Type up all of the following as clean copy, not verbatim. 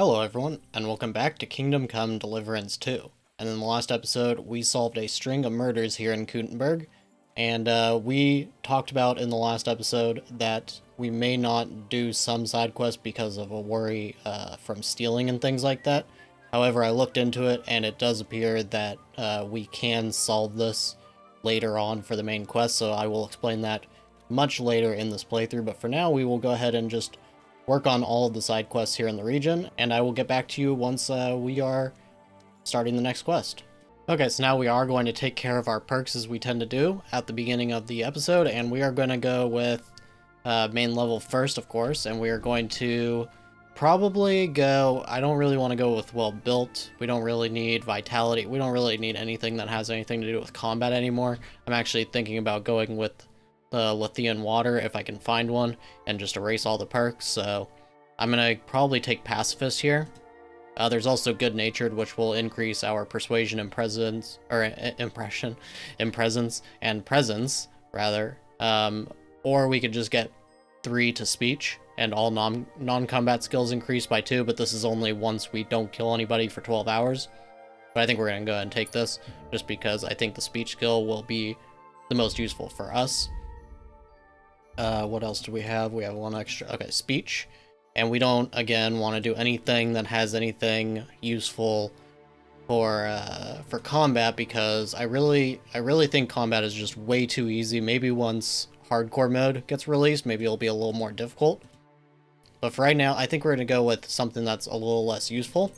Hello everyone, and welcome back to Kingdom Come Deliverance 2. And in the last episode, we solved a string of murders here in Kutenberg, and we talked about in the last episode that we may not do some side quests because of a worry from stealing and things like that. However, I looked into it, and it does appear that we can solve this later on for the main quest, so I will explain that much later in this playthrough, but for now we will go ahead and just work on all of the side quests here in the region, and I will get back to you once we are starting the next quest. Okay, so now we are going to take care of our perks as we tend to do at the beginning of the episode, and we are going to go with main level first, of course, and we are going to probably go, I don't really want to go with well built, we don't really need vitality, we don't really need anything that has anything to do with combat anymore. I'm actually thinking about going with the Lithian water if I can find one and just erase all the perks, so I'm gonna probably take pacifist here. There's also good natured, which will increase our persuasion and presence, or impression in presence and presence rather, or we could just get 3 to speech and all non-combat skills increased by 2, but this is only once we don't kill anybody for 12 hours. But I think we're gonna go ahead and take this just because I think the speech skill will be the most useful for us. What else do we have? We have one extra. Okay, speech. And we don't, again, want to do anything that has anything useful for combat, because I really think combat is just way too easy. Maybe once hardcore mode gets released, maybe it'll be a little more difficult. But for right now, I think we're going to go with something that's a little less useful.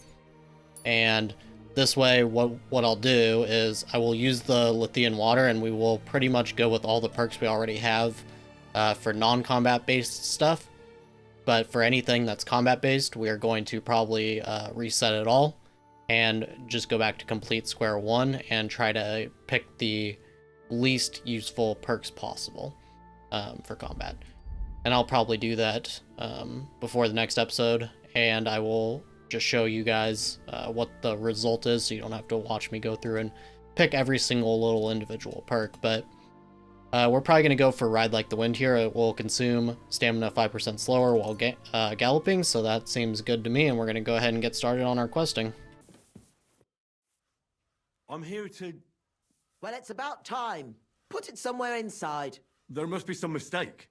And this way, what I'll do is I will use the Lithian water, and we will pretty much go with all the perks we already have for non-combat based stuff. But for anything that's combat based, we are going to probably reset it all and just go back to complete square one and try to pick the least useful perks possible for combat. And I'll probably do that before the next episode, and I will just show you guys what the result is, so you don't have to watch me go through and pick every single little individual perk. But we're probably going to go for Ride Like the Wind here. It will consume stamina 5% slower while galloping, so that seems good to me, and we're going to go ahead and get started on our questing. I'm here to... Well, it's about time. Put it somewhere inside. There must be some mistake.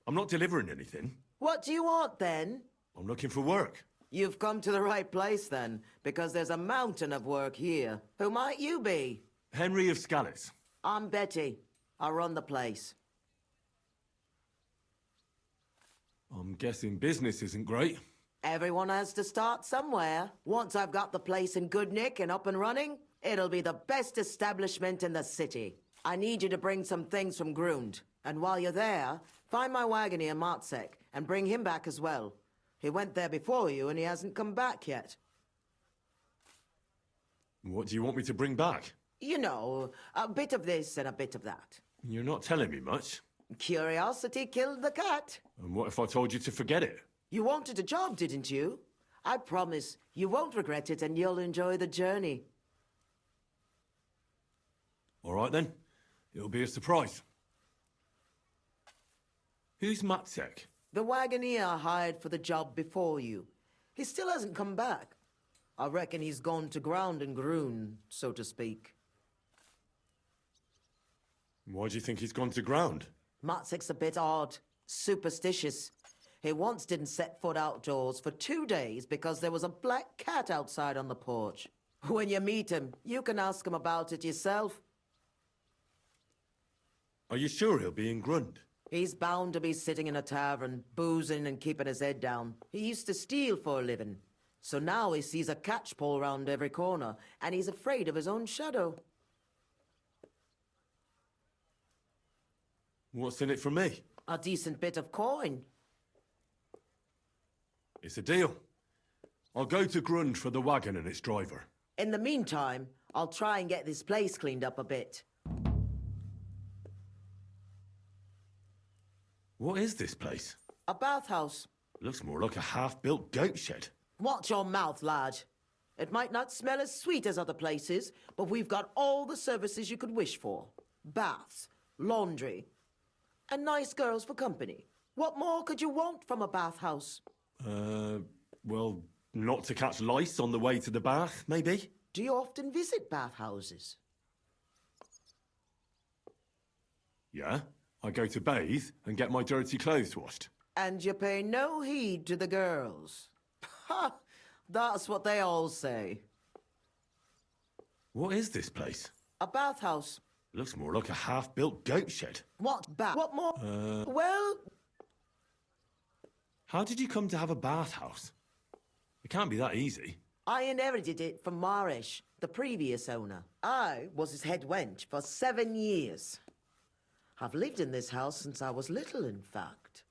I'm not delivering anything. What do you want, then? I'm looking for work. You've come to the right place, then, because there's a mountain of work here. Who might you be? Henry of Scallis. I'm Betty. I run the place. I'm guessing business isn't great. Everyone has to start somewhere. Once I've got the place in good nick and up and running, it'll be the best establishment in the city. I need you to bring some things from Grund. And while you're there, find my wagoner Matsek and bring him back as well. He went there before you and he hasn't come back yet. What do you want me to bring back? You know, a bit of this and a bit of that. You're not telling me much. Curiosity killed the cat. And what if I told you to forget it? You wanted a job, didn't you? I promise you won't regret it and you'll enjoy the journey. All right then. It'll be a surprise. Who's Matsek? The wagoner I hired for the job before you. He still hasn't come back. I reckon he's gone to ground and Grun, so to speak. Why do you think he's gone to ground? Matsek's a bit odd, superstitious. He once didn't set foot outdoors for 2 days because there was a black cat outside on the porch. When you meet him, you can ask him about it yourself. Are you sure he'll be in Grund? He's bound to be sitting in a tavern, boozing and keeping his head down. He used to steal for a living. So now he sees a catchpole round every corner, and he's afraid of his own shadow. What's in it for me? A decent bit of coin. It's a deal. I'll go to Grund for the wagon and its driver. In the meantime, I'll try and get this place cleaned up a bit. What is this place? A bathhouse. Looks more like a half-built goat shed. Watch your mouth, lad. It might not smell as sweet as other places, but we've got all the services you could wish for. Baths, laundry, and nice girls for company. What more could you want from a bathhouse? Well, Not to catch lice on the way to the bath, maybe? Do you often visit bathhouses? Yeah. I go to bathe and get my dirty clothes washed. And you pay no heed to the girls. Ha! That's what they all say. What is this place? A bathhouse. Looks more like a half-built goat shed. What What more? Well, How did you come to have a bathhouse? It can't be that easy. I inherited it from Marish, the previous owner. I was his head wench for 7 years. I've lived in this house since I was little, in fact.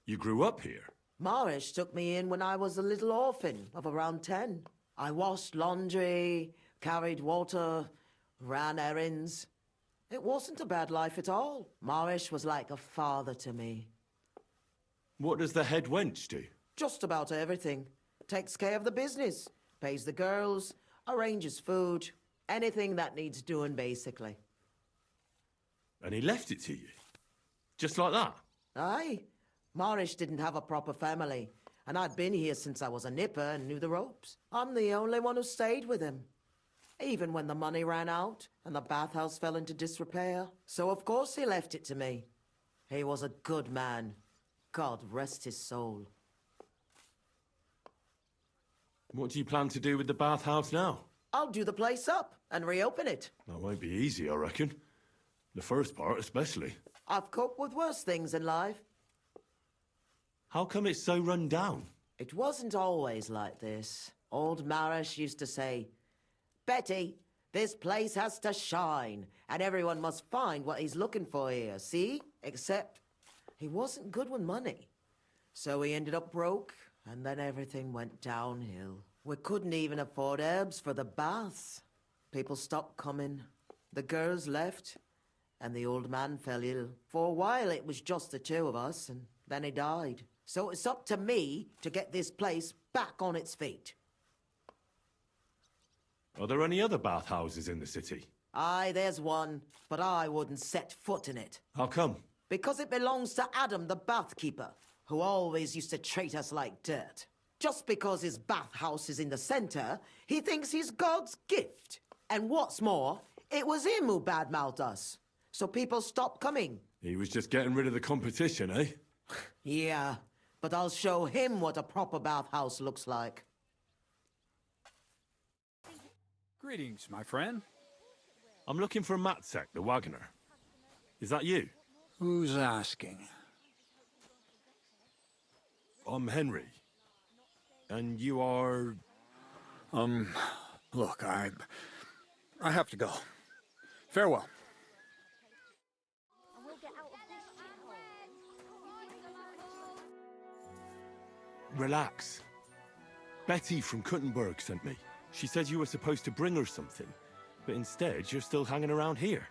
You grew up here? Marish took me in when I was a little orphan of around 10. I washed laundry, carried water, ran errands. It wasn't a bad life at all. Marish was like a father to me. What does the head wench do? Just about everything. Takes care of the business, pays the girls, arranges food, anything that needs doing, basically. And he left it to you? Just like that? Aye. Marish didn't have a proper family, and I'd been here since I was a nipper and knew the ropes. I'm the only one who stayed with him. Even when the money ran out and the bathhouse fell into disrepair. So of course he left it to me. He was a good man. God rest his soul. What do you plan to do with the bathhouse now? I'll do the place up and reopen it. That won't be easy, I reckon. The first part, especially. I've coped with worse things in life. How come it's so run down? It wasn't always like this. Old Marish used to say, Betty, this place has to shine, and everyone must find what he's looking for here, see? Except he wasn't good with money. So he ended up broke, and then everything went downhill. We couldn't even afford herbs for the baths. People stopped coming. The girls left, and the old man fell ill. For a while it was just the two of us, and then he died. So it's up to me to get this place back on its feet. Are there any other bathhouses in the city? Aye, there's one, but I wouldn't set foot in it. How come? Because it belongs to Adam, the bathkeeper, who always used to treat us like dirt. Just because his bathhouse is in the center, he thinks he's God's gift. And what's more, it was him who badmouthed us. So people stopped coming. He was just getting rid of the competition, eh? Yeah, but I'll show him what a proper bathhouse looks like. Greetings, my friend. I'm looking for Matsek, the wagoner. Is that you? Who's asking? I'm Henry. And you are... Look, I have to go. Farewell. Relax. Betty from Kuttenberg sent me. She said you were supposed to bring her something, but instead you're still hanging around here.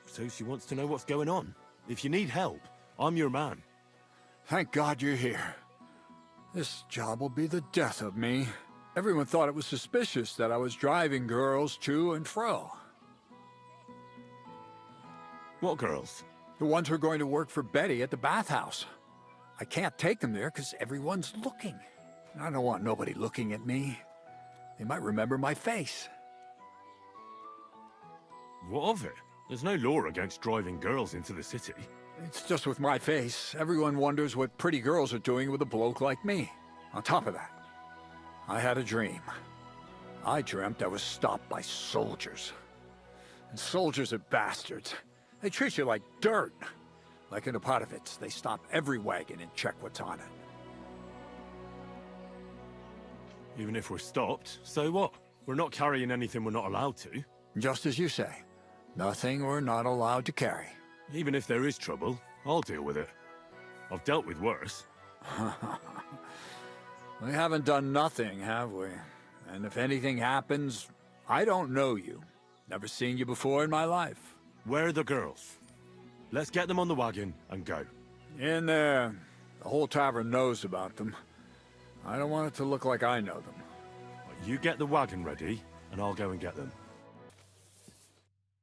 So she wants to know what's going on. If you need help, I'm your man. Thank God you're here. This job will be the death of me. Everyone thought it was suspicious that I was driving girls to and fro. What girls? The ones who are going to work for Betty at the bathhouse. I can't take them there because everyone's looking. I don't want nobody looking at me. They might remember my face. What of it? There's no law against driving girls into the city. It's just with my face. Everyone wonders what pretty girls are doing with a bloke like me. On top of that, I had a dream. I dreamt I was stopped by soldiers. And soldiers are bastards. They treat you like dirt. Like in Apotovitz, they stop every wagon and check what's on it. Even if we're stopped, so what? We're not carrying anything we're not allowed to. Just as you say, nothing we're not allowed to carry. Even if there is trouble, I'll deal with it. I've dealt with worse. We haven't done nothing, have we? And if anything happens, I don't know you. Never seen you before in my life. Where are the girls? Let's get them on the wagon and go. In there. The whole tavern knows about them. I don't want it to look like I know them. You get the wagon ready, and I'll go and get them.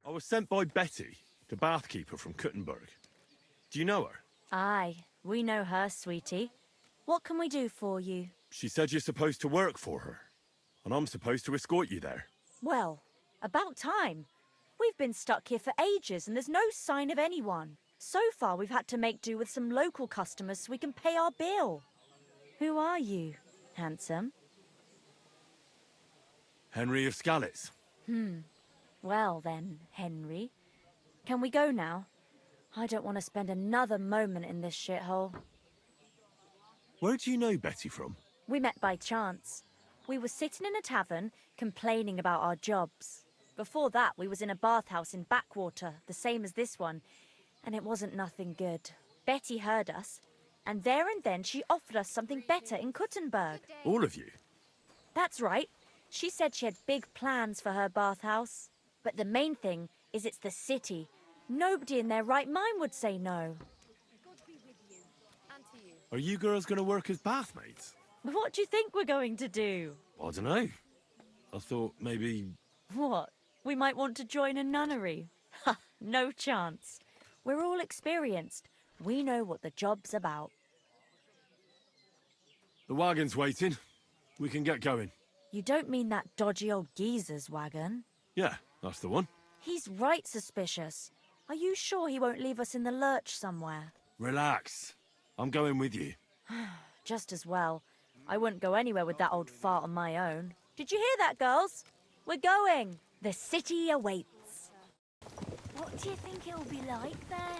I was sent by Betty, the bathkeeper from Kuttenberg. Do you know her? Aye, we know her, sweetie. What can we do for you? She said you're supposed to work for her, and I'm supposed to escort you there. Well, about time. We've been stuck here for ages and there's no sign of anyone. So far, we've had to make do with some local customers so we can pay our bill. Who are you, handsome? Henry of Skalitz. Well then, Henry. Can we go now? I don't want to spend another moment in this shithole. Where do you know Betty from? We met by chance. We were sitting in a tavern, complaining about our jobs. Before that, we was in a bathhouse in Backwater, the same as this one, and it wasn't nothing good. Betty heard us, and there and then she offered us something better in Kuttenberg. All of you? That's right. She said she had big plans for her bathhouse. But the main thing is it's the city. Nobody in their right mind would say no. Are you girls going to work as bathmaids? What do you think we're going to do? I don't know. I thought maybe... What? We might want to join a nunnery? Ha! No chance. We're all experienced. We know what the job's about. The wagon's waiting. We can get going. You don't mean that dodgy old geezer's wagon? Yeah, that's the one. He's right suspicious. Are you sure he won't leave us in the lurch somewhere? Relax. I'm going with you. Just as well. I wouldn't go anywhere with that old fart on my own. Did you hear that, girls? We're going. The city awaits. What do you think it'll be like there?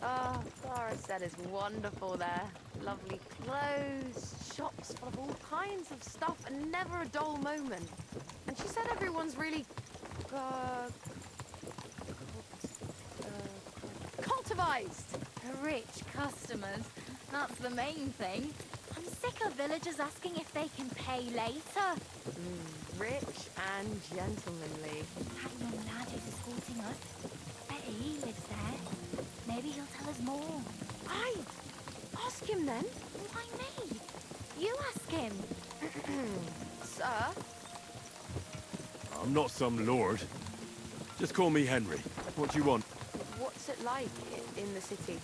Oh, Clara said it's wonderful there. Lovely clothes, shops full of all kinds of stuff, and never a dull moment. And she said everyone's really... cultivized. Rich customers. That's the main thing. I'm sick of villagers asking if they can pay later. Rich and gentlemanly. That young lad who's escorting us, I bet he lives there. Maybe he'll tell us more. Aye, ask him then. Why me? You ask him. Sir? I'm not some lord. Just call me Henry. What do you want? What's it like in the city?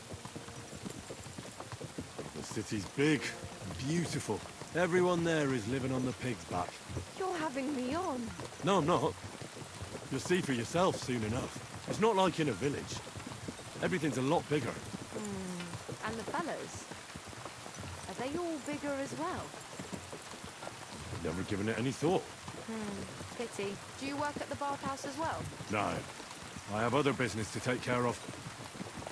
The city's big and beautiful. Everyone there is living on the pig's back. You're having me on. No, I'm not. You'll see for yourself soon enough. It's not like in a village. Everything's a lot bigger. And the fellas? Are they all bigger as well? Never given it any thought. Pity. Do you work at the bathhouse as well? No. I have other business to take care of.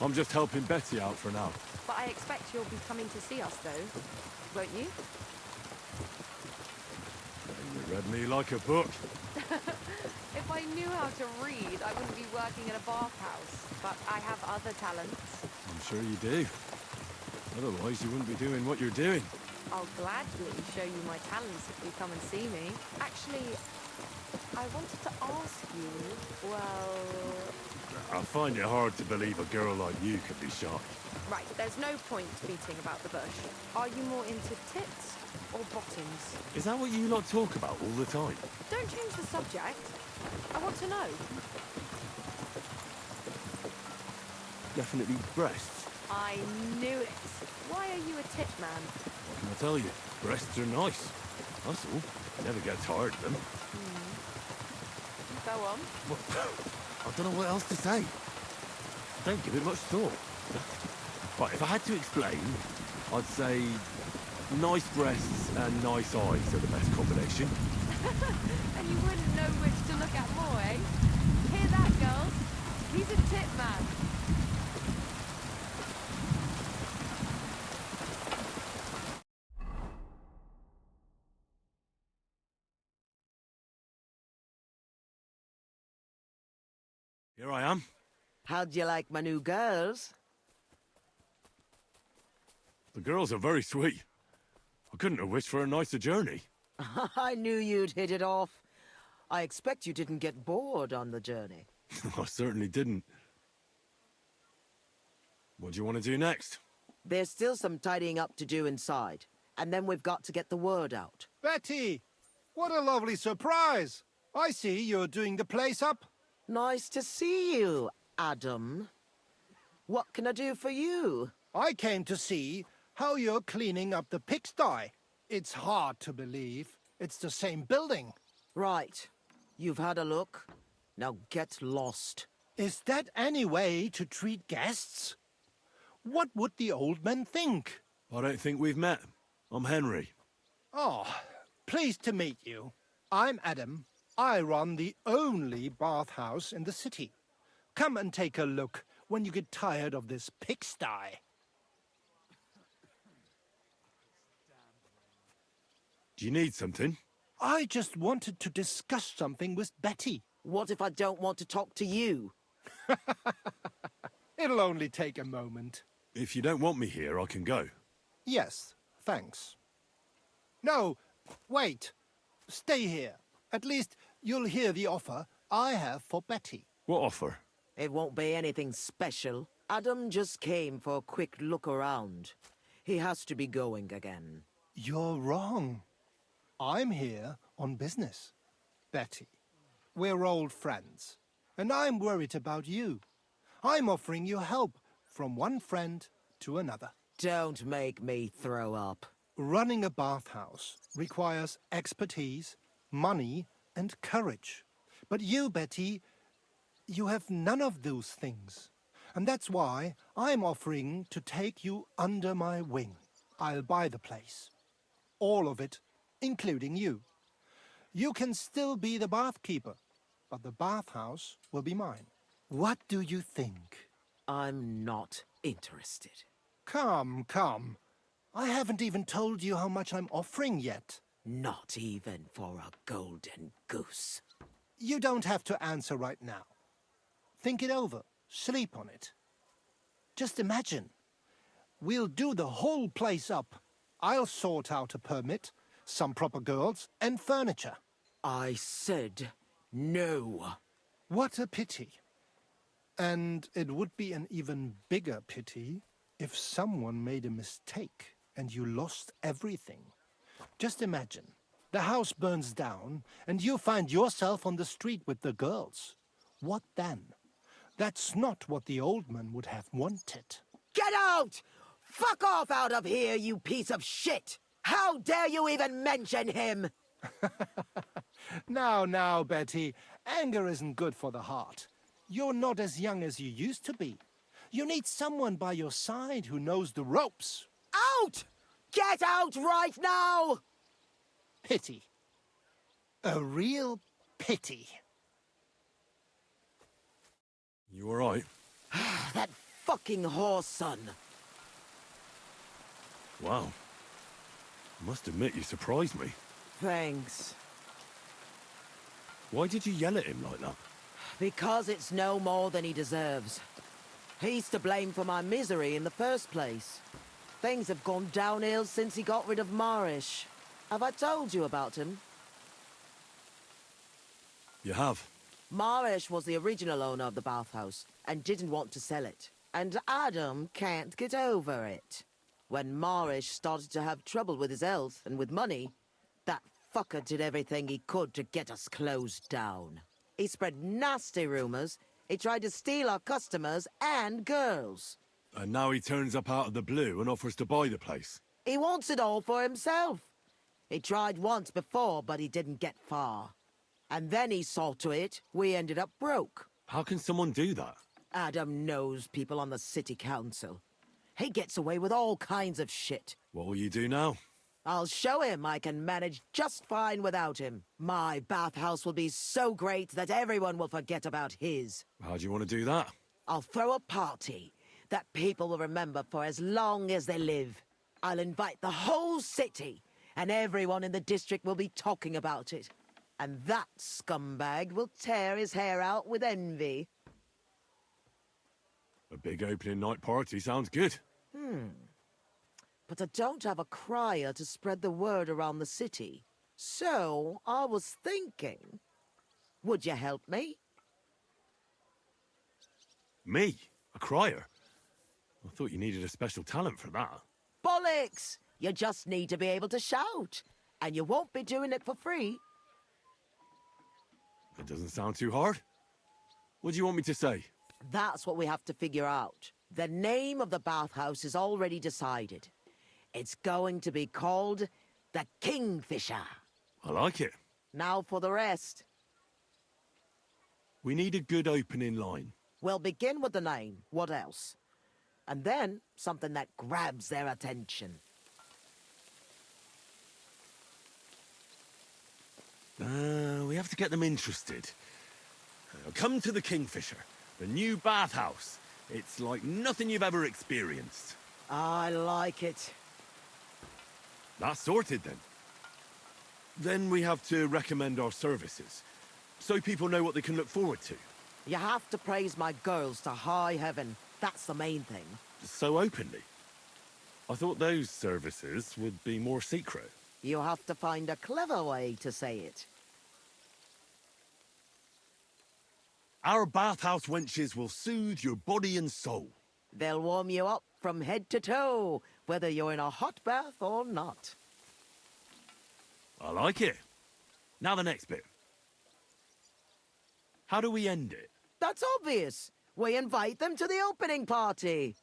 I'm just helping Betty out for now. But I expect you'll be coming to see us, though. Won't you? You read me like a book. If I knew how to read, I wouldn't be working in a bathhouse. But I have other talents. I'm sure you do. Otherwise, you wouldn't be doing what you're doing. I'll gladly show you my talents if you come and see me. Actually, I wanted to ask you, well... I find it hard to believe a girl like you could be shy. Right, there's no point beating about the bush. Are you more into tits or bottoms? Is that what you lot talk about all the time? Don't change the subject. I want to know. Definitely breasts. I knew it. Why are you a tit man? What can I tell you? Breasts are nice. That's all. Never get tired of them. Go on. What? I don't know what else to say. Don't give it much thought. Right, if I had to explain, I'd say nice breasts and nice eyes are the best combination. And you wouldn't know which to look at more, eh? Hear that, girls? He's a tit man. Here I am. How'd you like my new girls? The girls are very sweet. I couldn't have wished for a nicer journey. I knew you'd hit it off. I expect you didn't get bored on the journey. I certainly didn't. What do you want to do next? There's still some tidying up to do inside, and then we've got to get the word out. Betty! What a lovely surprise! I see you're doing the place up. Nice to see you, Adam. What can I do for you? I came to see how you're cleaning up the pigsty. It's hard to believe. It's the same building. Right. You've had a look. Now get lost. Is that any way to treat guests? What would the old man think? I don't think we've met. I'm Henry. Oh, pleased to meet you. I'm Adam. I run the only bathhouse in the city. Come and take a look when you get tired of this pigsty. Do you need something? I just wanted to discuss something with Betty. What if I don't want to talk to you? It'll only take a moment. If you don't want me here, I can go. Yes, thanks. No, wait. Stay here. At least you'll hear the offer I have for Betty. What offer? It won't be anything special. Adam just came for a quick look around. He has to be going again. You're wrong. I'm here on business. Betty, we're old friends, and I'm worried about you. I'm offering you help from one friend to another. Don't make me throw up. Running a bathhouse requires expertise, money, and courage. But you, Betty, you have none of those things. And that's why I'm offering to take you under my wing. I'll buy the place. All of it, including you. You can still be the bathkeeper, but the bathhouse will be mine. What do you think? I'm not interested. Come, come. I haven't even told you how much I'm offering yet. Not even for a golden goose. You don't have to answer right now. Think it over. Sleep on it. Just imagine. We'll do the whole place up. I'll sort out a permit, some proper girls, and furniture. I said no. What a pity. And it would be an even bigger pity if someone made a mistake and you lost everything. Just imagine. The house burns down and you find yourself on the street with the girls. What then? That's not what the old man would have wanted. Get out! Fuck off out of here, you piece of shit! How dare you even mention him? Now, Betty, anger isn't good for the heart. You're not as young as you used to be. You need someone by your side who knows the ropes. Out! Get out right now! Pity. A real pity. You all right? That fucking whore's son. Wow. I must admit, you surprised me. Thanks. Why did you yell at him like that? Because it's no more than he deserves. He's to blame for my misery in the first place. Things have gone downhill since he got rid of Marish. Have I told you about him? You have. Marish was the original owner of the bathhouse and didn't want to sell it. And Adam can't get over it. When Marish started to have trouble with his health and with money, that fucker did everything he could to get us closed down. He spread nasty rumors. He tried to steal our customers and girls. And now he turns up out of the blue and offers to buy the place. He wants it all for himself. He tried once before, but he didn't get far. And then he saw to it we ended up broke. How can someone do that? Adam knows people on the city council. He gets away with all kinds of shit. What will you do now? I'll show him I can manage just fine without him. My bathhouse will be so great that everyone will forget about his. How do you want to do that? I'll throw a party that people will remember for as long as they live. I'll invite the whole city, and everyone in the district will be talking about it. And that scumbag will tear his hair out with envy. A big opening night party sounds good. But I don't have a crier to spread the word around the city. So, I was thinking, would you help me? Me? A crier? I thought you needed a special talent for that. Bollocks! You just need to be able to shout. And you won't be doing it for free. It doesn't sound too hard. What do you want me to say? That's what we have to figure out. The name of the bathhouse is already decided. It's going to be called the Kingfisher. I like it. Now for the rest. We need a good opening line. We'll begin with the name. What else? And then something that grabs their attention. We have to get them interested. Come to the Kingfisher, the new bathhouse. It's like nothing you've ever experienced. I like it. That's sorted then. Then we have to recommend our services, so people know what they can look forward to. You have to praise my girls to high heaven. That's the main thing. So openly. I thought those services would be more secret. You have to find a clever way to say it. Our bathhouse wenches will soothe your body and soul. They'll warm you up from head to toe, whether you're in a hot bath or not. I like it. Now the next bit. How do we end it? That's obvious. We invite them to the opening party.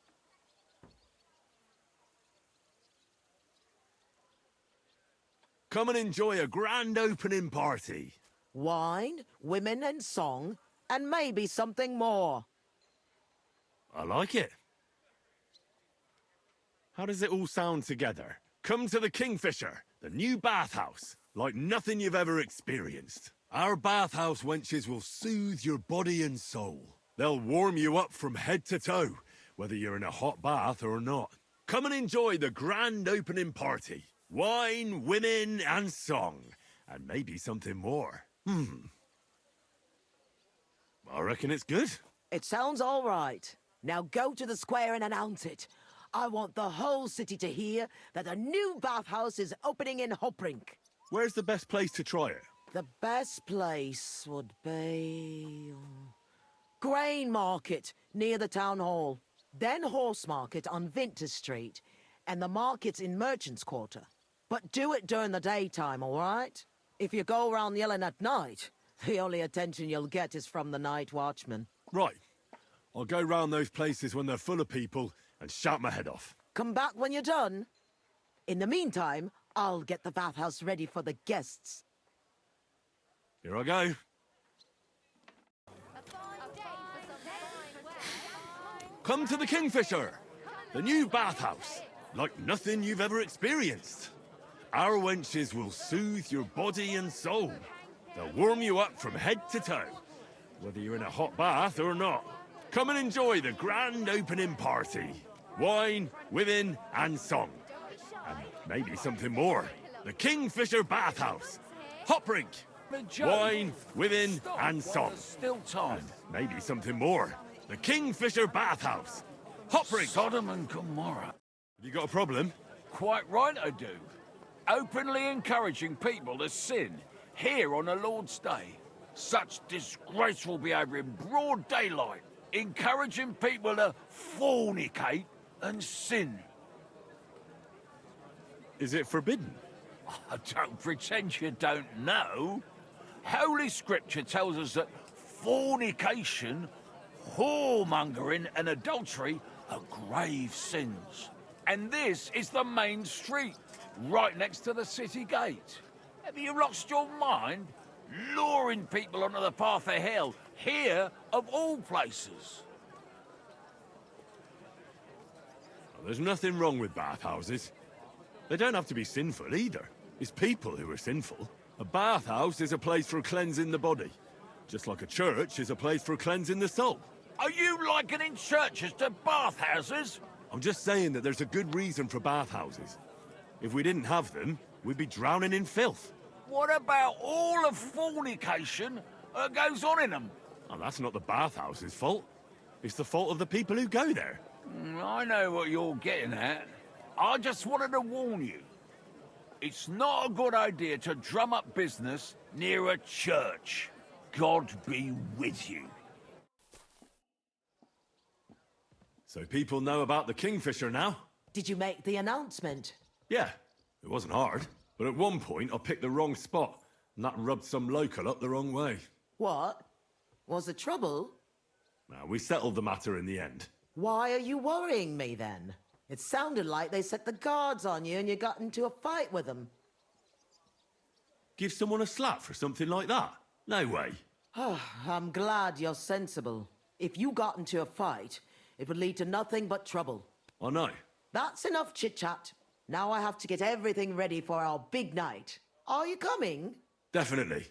Come and enjoy a grand opening party. Wine, women and song, and maybe something more. I like it. How does it all sound together? Come to the Kingfisher, the new bathhouse, like nothing you've ever experienced. Our bathhouse wenches will soothe your body and soul. They'll warm you up from head to toe, whether you're in a hot bath or not. Come and enjoy the grand opening party. Wine, women, and song. And maybe something more. I reckon it's good. It sounds all right. Now go to the square and announce it. I want the whole city to hear that a new bathhouse is opening in Hoprink. Where's the best place to try it? The best place would be... Grain Market, near the town hall. Then Horse Market on Vinter Street. And the markets in Merchant's Quarter. But do it during the daytime, all right? If you go around yelling at night, the only attention you'll get is from the night watchman. Right. I'll go round those places when they're full of people and shout my head off. Come back when you're done. In the meantime, I'll get the bathhouse ready for the guests. Here I go. Come to the Kingfisher, the new bathhouse, like nothing you've ever experienced. Our wenches will soothe your body and soul. They'll warm you up from head to toe, whether you're in a hot bath or not. Come and enjoy the grand opening party. Wine, women, and song. And maybe something more. The Kingfisher Bathhouse. Hoprink. Wine, women, and song. Still time. And maybe something more. The Kingfisher Bathhouse. Hoprink. Sodom and Gomorrah. Have you got a problem? Quite right I do. Openly encouraging people to sin here on a Lord's Day. Such disgraceful behaviour in broad daylight. Encouraging people to fornicate and sin. Is it forbidden? I don't pretend you don't know. Holy Scripture tells us that fornication, whoremongering and adultery are grave sins. And this is the main street, right next to the city gate. Have you lost your mind? Luring people onto the path of hell, here of all places. Well, there's nothing wrong with bathhouses. They don't have to be sinful either. It's people who are sinful. A bathhouse is a place for cleansing the body, just like a church is a place for cleansing the soul. Are you likening churches to bathhouses? I'm just saying that there's a good reason for bathhouses. If we didn't have them, we'd be drowning in filth. What about all of fornication that goes on in them? And that's not the bathhouse's fault. It's the fault of the people who go there. I know what you're getting at. I just wanted to warn you. It's not a good idea to drum up business near a church. God be with you. So people know about the Kingfisher now? Did you make the announcement? Yeah, it wasn't hard. But at one point I picked the wrong spot, and that rubbed some local up the wrong way. What? Was it trouble? Now, we settled the matter in the end. Why are you worrying me then? It sounded like they set the guards on you and you got into a fight with them. Give someone a slap for something like that? No way. I'm glad you're sensible. If you got into a fight, it would lead to nothing but trouble. I know. That's enough chit-chat. Now I have to get everything ready for our big night. Are you coming? Definitely.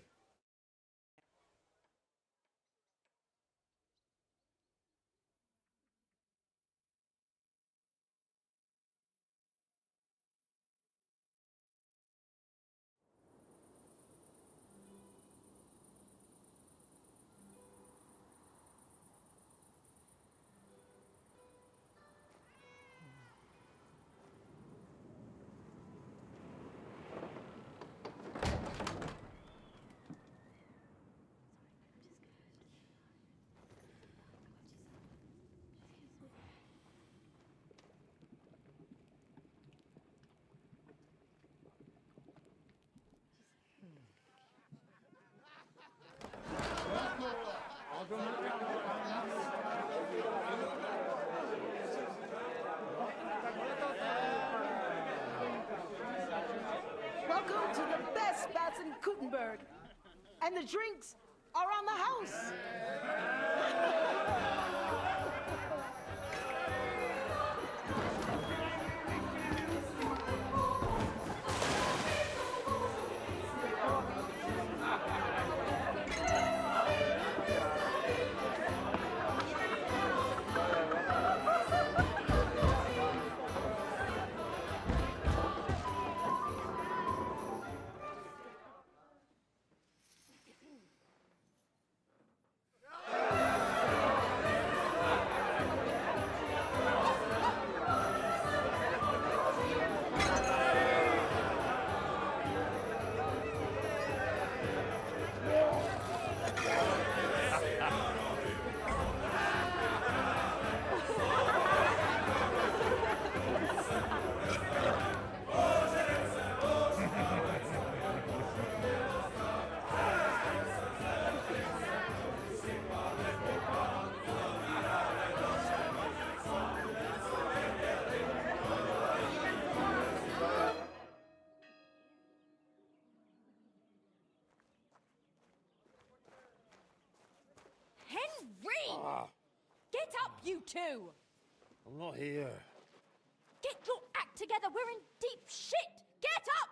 Welcome to the best bats in Gutenberg. And the drinks are on the house. Henry! Get up, you two! I'm not here. Get your act together, we're in deep shit! Get up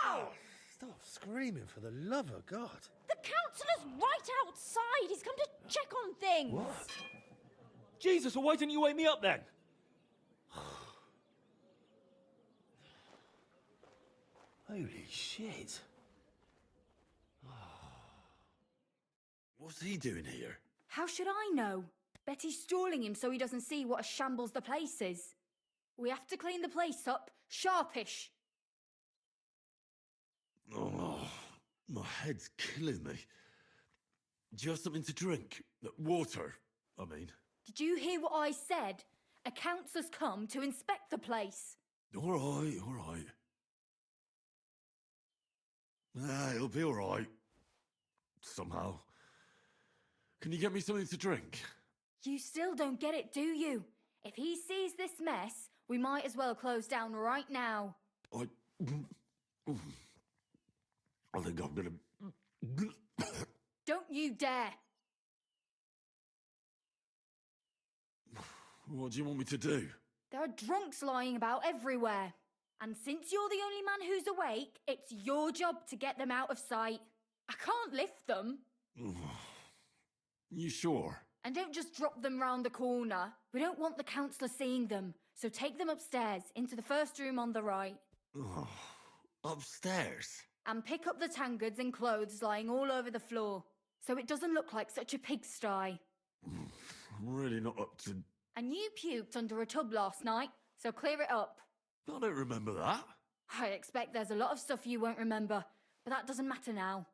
now! Stop screaming, for the love of God. The councillor's right outside. He's come to check on things. What? Jesus, well, why didn't you wake me up then? Holy shit. What's he doing here? How should I know? Betty's stalling him so he doesn't see what a shambles the place is. We have to clean the place up, sharpish. Oh, my head's killing me. Do you have something to drink? Water, I mean. Did you hear what I said? A councillor's come to inspect the place. All right, all right. It'll be all right. Somehow. Can you get me something to drink? You still don't get it, do you? If he sees this mess, we might as well close down right now. I think I'm gonna... Don't you dare! What do you want me to do? There are drunks lying about everywhere. And since you're the only man who's awake, it's your job to get them out of sight. I can't lift them. You sure? And don't just drop them round the corner. We don't want the councillor seeing them. So take them upstairs, into the first room on the right. Upstairs? And pick up the tankards and clothes lying all over the floor. So it doesn't look like such a pigsty. I'm really not up to... And you puked under a tub last night, so clear it up. I don't remember that. I expect there's a lot of stuff you won't remember, but that doesn't matter now.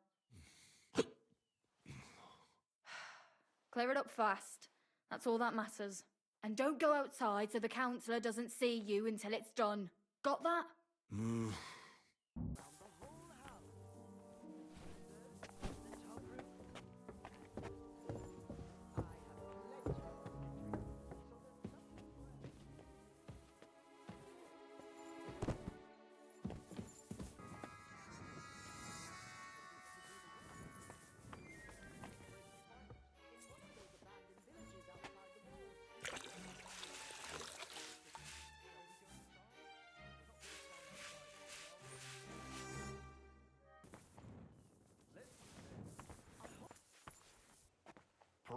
Clear it up fast. That's all that matters. And don't go outside so the councillor doesn't see you until it's done. Got that?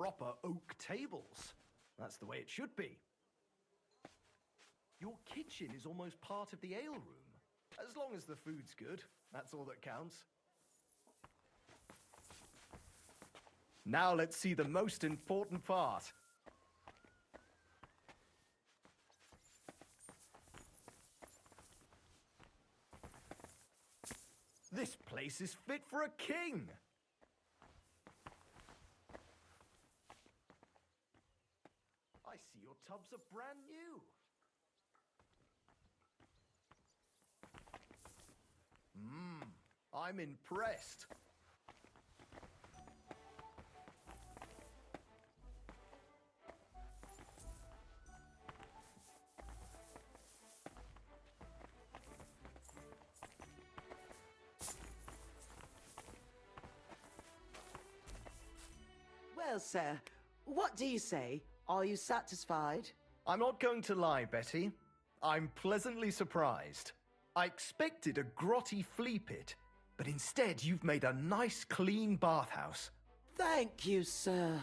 proper oak tables. That's the way it should be. Your kitchen is almost part of the ale room. As long as the food's good, that's all that counts. Now let's see the most important part. This place is fit for a king. I see your tubs are brand new. I'm impressed. Well, sir, what do you say? Are you satisfied? I'm not going to lie, Betty. I'm pleasantly surprised. I expected a grotty flea pit, but instead you've made a nice, clean bathhouse. Thank you, sir.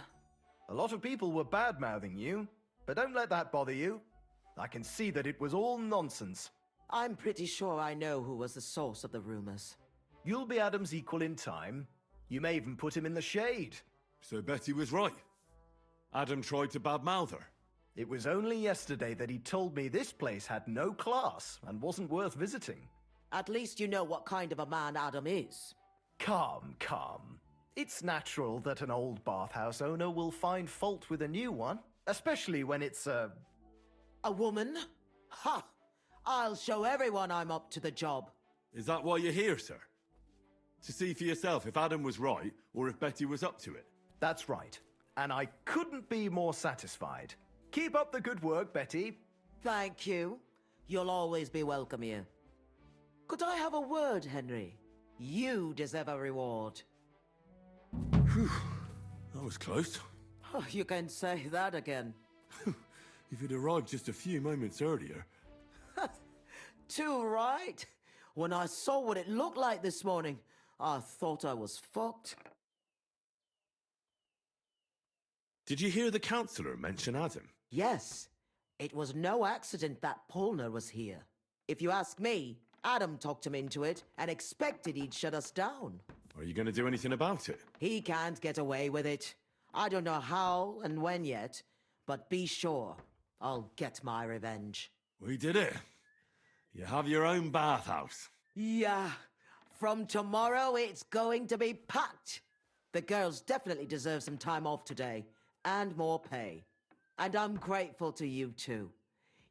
A lot of people were bad-mouthing you, but don't let that bother you. I can see that it was all nonsense. I'm pretty sure I know who was the source of the rumors. You'll be Adam's equal in time. You may even put him in the shade. So Betty was right. Adam tried to badmouth her. It was only yesterday that he told me this place had no class and wasn't worth visiting. At least you know what kind of a man Adam is. Come. It's natural that an old bathhouse owner will find fault with a new one, especially when it's a woman? Ha! I'll show everyone I'm up to the job. Is that why you're here, sir? To see for yourself if Adam was right or if Betty was up to it? That's right. And I couldn't be more satisfied. Keep up the good work, Betty. Thank you. You'll always be welcome here. Could I have a word, Henry? You deserve a reward. Whew. That was close. Oh, you can say that again. If you'd arrived just a few moments earlier... Too right. When I saw what it looked like this morning, I thought I was fucked. Did you hear the councillor mention Adam? Yes. It was no accident that Polner was here. If you ask me, Adam talked him into it and expected he'd shut us down. Are you going to do anything about it? He can't get away with it. I don't know how and when yet, but be sure I'll get my revenge. We did it. You have your own bathhouse. Yeah. From tomorrow, it's going to be packed. The girls definitely deserve some time off today, and more pay. And I'm grateful to you, too.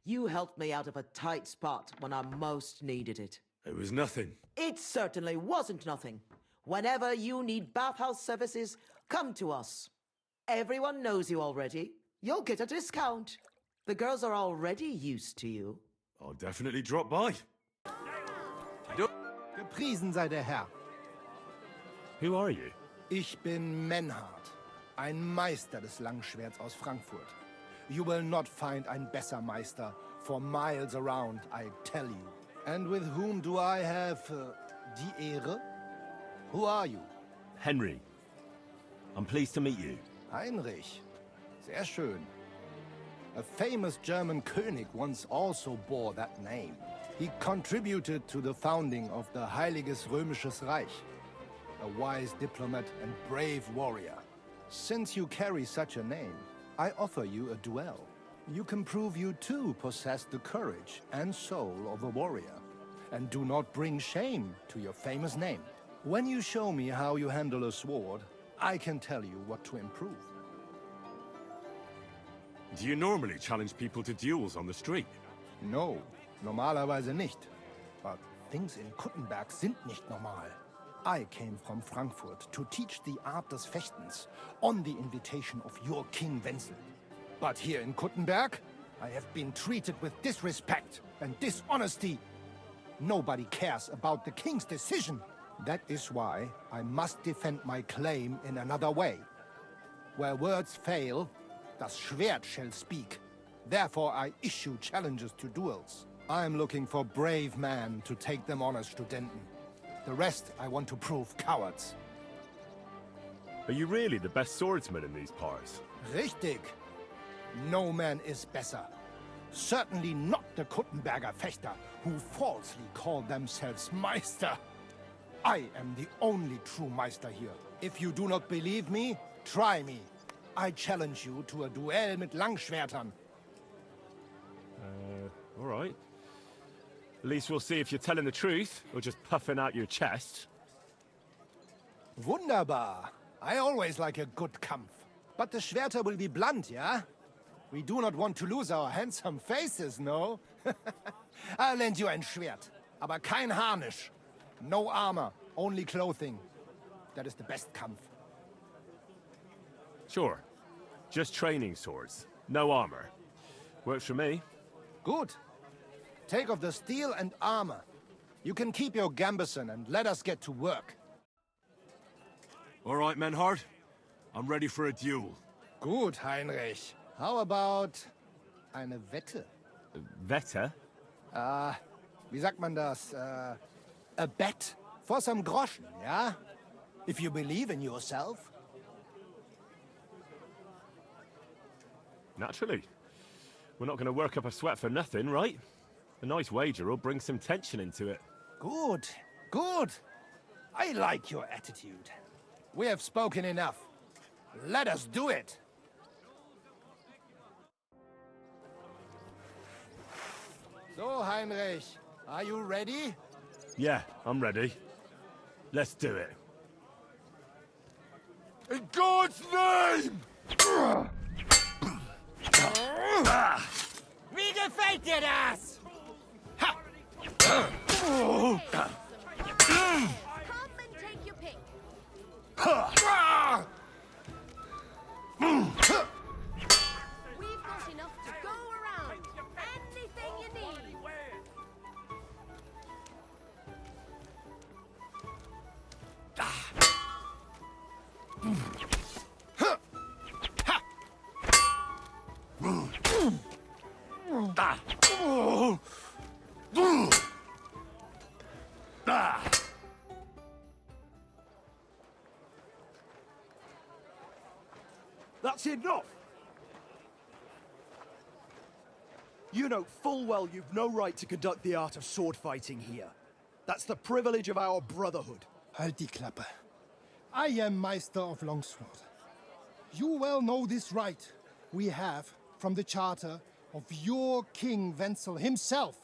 You helped me out of a tight spot when I most needed it. It was nothing. It certainly wasn't nothing. Whenever you need bathhouse services, come to us. Everyone knows you already. You'll get a discount. The girls are already used to you. I'll definitely drop by. Gepriesen sei der Herr. Who are you? Ich bin Menhard, ein Meister des Langschwerts aus Frankfurt. You will not find ein besser Meister for miles around, I tell you. And with whom do I have die Ehre? Who are you? Henry. I'm pleased to meet you. Heinrich. Sehr schön. A famous German König once also bore that name. He contributed to the founding of the Heiliges Römisches Reich. A wise diplomat and brave warrior. Since you carry such a name, I offer you a duel. You can prove you too possess the courage and soul of a warrior. And do not bring shame to your famous name. When you show me how you handle a sword, I can tell you what to improve. Do you normally challenge people to duels on the street? No, normalerweise nicht. But things in Kuttenberg sind nicht normal. I came from Frankfurt to teach the art des Fechtens on the invitation of your King Wenzel. But here in Kuttenberg, I have been treated with disrespect and dishonesty. Nobody cares about the king's decision. That is why I must defend my claim in another way. Where words fail, das Schwert shall speak. Therefore I issue challenges to duels. I am looking for brave men to take them on as Studenten. The rest I want to prove cowards. Are you really the best swordsman in these parts? Richtig. No man is better. Certainly not the Kuttenberger Fechter, who falsely call themselves Meister. I am the only true Meister here. If you do not believe me, try me. I challenge you to a duel mit Langschwertern. All right. At least we'll see if you're telling the truth, or just puffing out your chest. Wunderbar. I always like a good Kampf. But the Schwerter will be blunt, yeah? We do not want to lose our handsome faces, no? I'll lend you ein Schwert, aber kein Harnisch. No armor, only clothing. That is the best Kampf. Sure. Just training swords. No armor. Works for me. Good. Take off the steel and armor. You can keep your gambeson and let us get to work. All right, Menhard. I'm ready for a duel. Gut, Heinrich. How about eine Wette? Wette? Wie sagt man das? A bet for some groschen, yeah? If you believe in yourself. Naturally. We're not going to work up a sweat for nothing, right? A nice wager will bring some tension into it. Good, good. I like your attitude. We have spoken enough. Let us do it. So, Heinrich, are you ready? Yeah, I'm ready. Let's do it. In God's name! Wie gefällt dir das? Come and take your pick. We've got enough to go around. Anything you need. That's enough! You know full well you've no right to conduct the art of sword fighting here. That's the privilege of our brotherhood. Halt die Klappe. I am Meister of Longsword. You well know this right we have from the charter of your King Wenzel himself.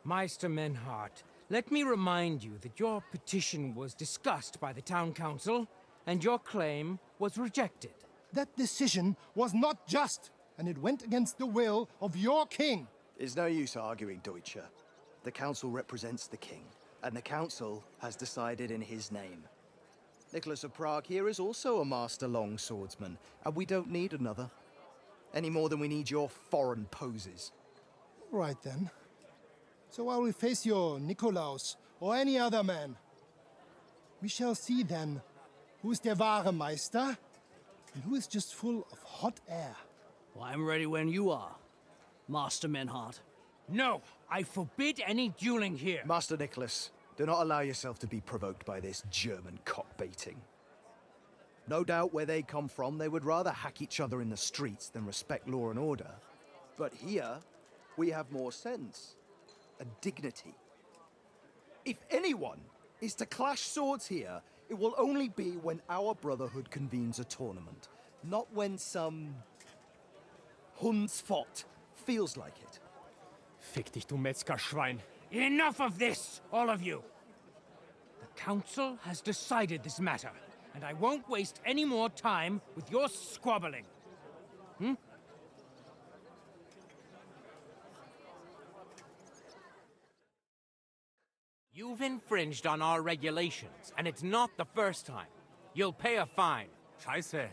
Meister Menhard, let me remind you that your petition was discussed by the town council, and your claim was rejected. That decision was not just, and it went against the will of your king. It's no use arguing, Deutscher. The council represents the king, and the council has decided in his name. Nicholas of Prague here is also a master longswordsman, and we don't need another. Any more than we need your foreign poses. Right then. So I will face your Nikolaus or any other man. We shall see then who is der wahre Meister and who is just full of hot air. Well, I'm ready when you are, Master Menhard. No, I forbid any dueling here. Master Nicholas, do not allow yourself to be provoked by this German cock-baiting. No doubt where they come from, they would rather hack each other in the streets than respect law and order. But here, we have more sense and dignity. If anyone is to clash swords here, it will only be when our brotherhood convenes a tournament, not when some Hundsfott feels like it. Fick dich, du Metzgerschwein. Enough of this, all of you! The council has decided this matter, and I won't waste any more time with your squabbling. You've infringed on our regulations, and it's not the first time. You'll pay a fine. Scheiße.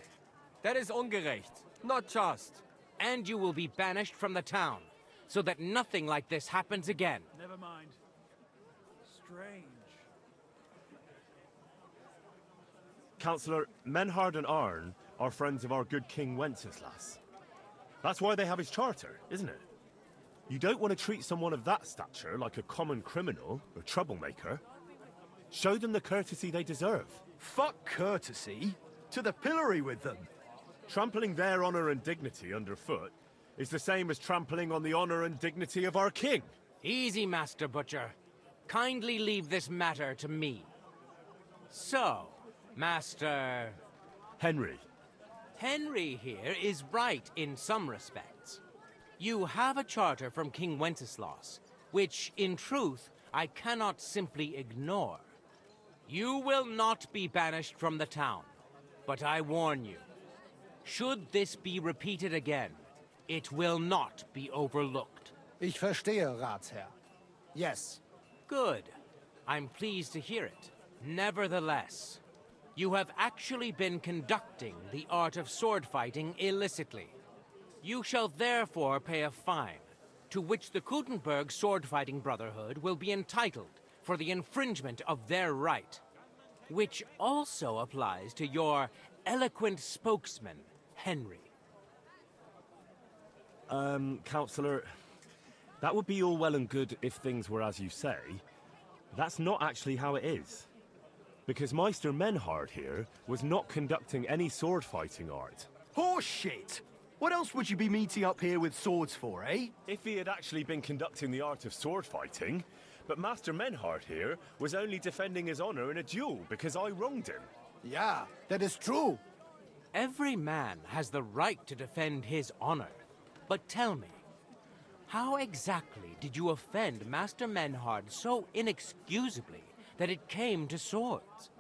That is ungerecht. Not just. And you will be banished from the town, so that nothing like this happens again. Never mind. Strange. Councillor, Menhard and Arn are friends of our good King Wenceslas. That's why they have his charter, isn't it? You don't want to treat someone of that stature like a common criminal or troublemaker. Show them the courtesy they deserve. Fuck courtesy. To the pillory with them. Trampling their honor and dignity underfoot is the same as trampling on the honor and dignity of our king. Easy, Master Butcher. Kindly leave this matter to me. So, Master... Henry. Henry here is right in some respects. You have a charter from King Wenceslas, which, in truth, I cannot simply ignore. You will not be banished from the town, but I warn you, should this be repeated again, it will not be overlooked. Ich verstehe, Ratsherr. Yes. Good. I'm pleased to hear it. Nevertheless, you have actually been conducting the art of sword fighting illicitly. You shall therefore pay a fine, to which the Kuttenberg Sword-Fighting Brotherhood will be entitled for the infringement of their right, which also applies to your eloquent spokesman, Henry. Counselor, that would be all well and good if things were as you say. That's not actually how it is. Because Meister Menhard here was not conducting any sword-fighting art. Horseshit! What else would you be meeting up here with swords for, eh? If he had actually been conducting the art of sword fighting, but Master Menhard here was only defending his honor in a duel because I wronged him. Yeah, that is true. Every man has the right to defend his honor. But tell me, how exactly did you offend Master Menhard so inexcusably that it came to swords?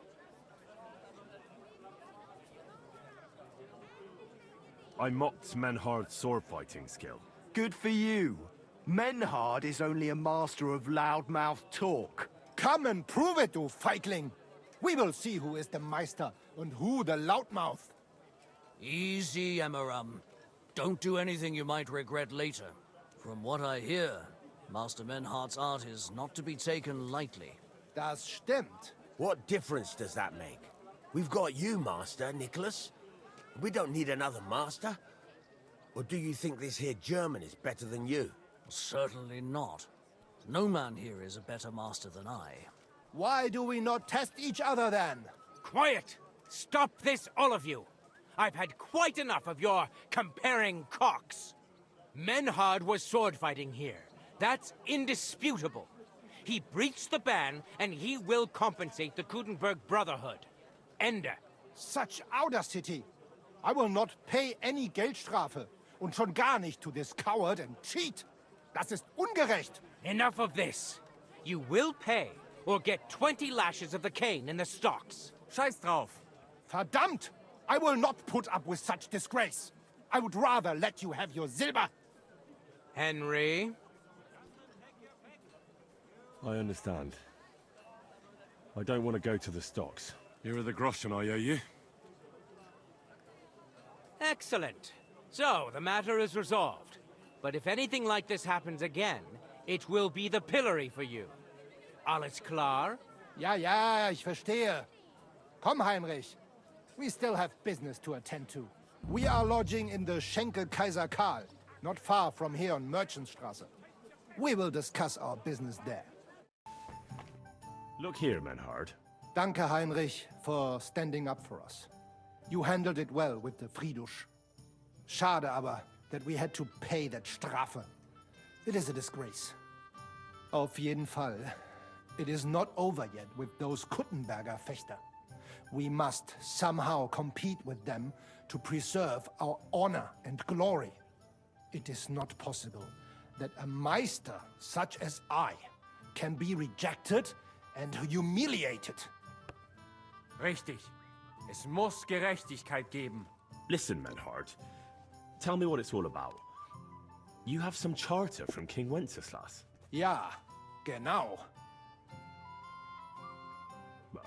I mocked Menhard's sword-fighting skill. Good for you. Menhard is only a master of loudmouth talk. Come and prove it, you feigling. We will see who is the Meister and who the loudmouth. Easy, Emmeram. Don't do anything you might regret later. From what I hear, Master Menhard's art is not to be taken lightly. Das stimmt. What difference does that make? We've got you, Master, Nicholas. We don't need another master. Or do you think this here German is better than you? Certainly not. No man here is a better master than I. Why do we not test each other then? Quiet! Stop this, all of you! I've had quite enough of your comparing cocks. Menhard was sword fighting here. That's indisputable. He breached the ban, and he will compensate the Kuttenberg Brotherhood. Ende. Such audacity! I will not pay any Geldstrafe. Und schon gar nicht to this coward and cheat. Das ist ungerecht. Enough of this. You will pay, or get 20 lashes of the cane in the stocks. Scheiß drauf. Verdammt! I will not put up with such disgrace. I would rather let you have your silber. Henry? I understand. I don't want to go to the stocks. Here are the groschen I owe you. Excellent. So, the matter is resolved. But if anything like this happens again, it will be the pillory for you. Alles klar? Ja, ja, ich verstehe. Komm, Heinrich. We still have business to attend to. We are lodging in the Schenkel Kaiser Karl, not far from here on Merchantstrasse. We will discuss our business there. Look here, Menhard. Danke, Heinrich, for standing up for us. You handled it well with the Friedusch. Schade aber, that we had to pay that Strafe. It is a disgrace. Auf jeden Fall, it is not over yet with those Kuttenberger Fechter. We must somehow compete with them to preserve our honor and glory. It is not possible that a Meister such as I can be rejected and humiliated. Richtig. Es muss Gerechtigkeit geben. Listen, Menhard. Tell me what it's all about. You have some charter from King Wenceslas. Ja, genau.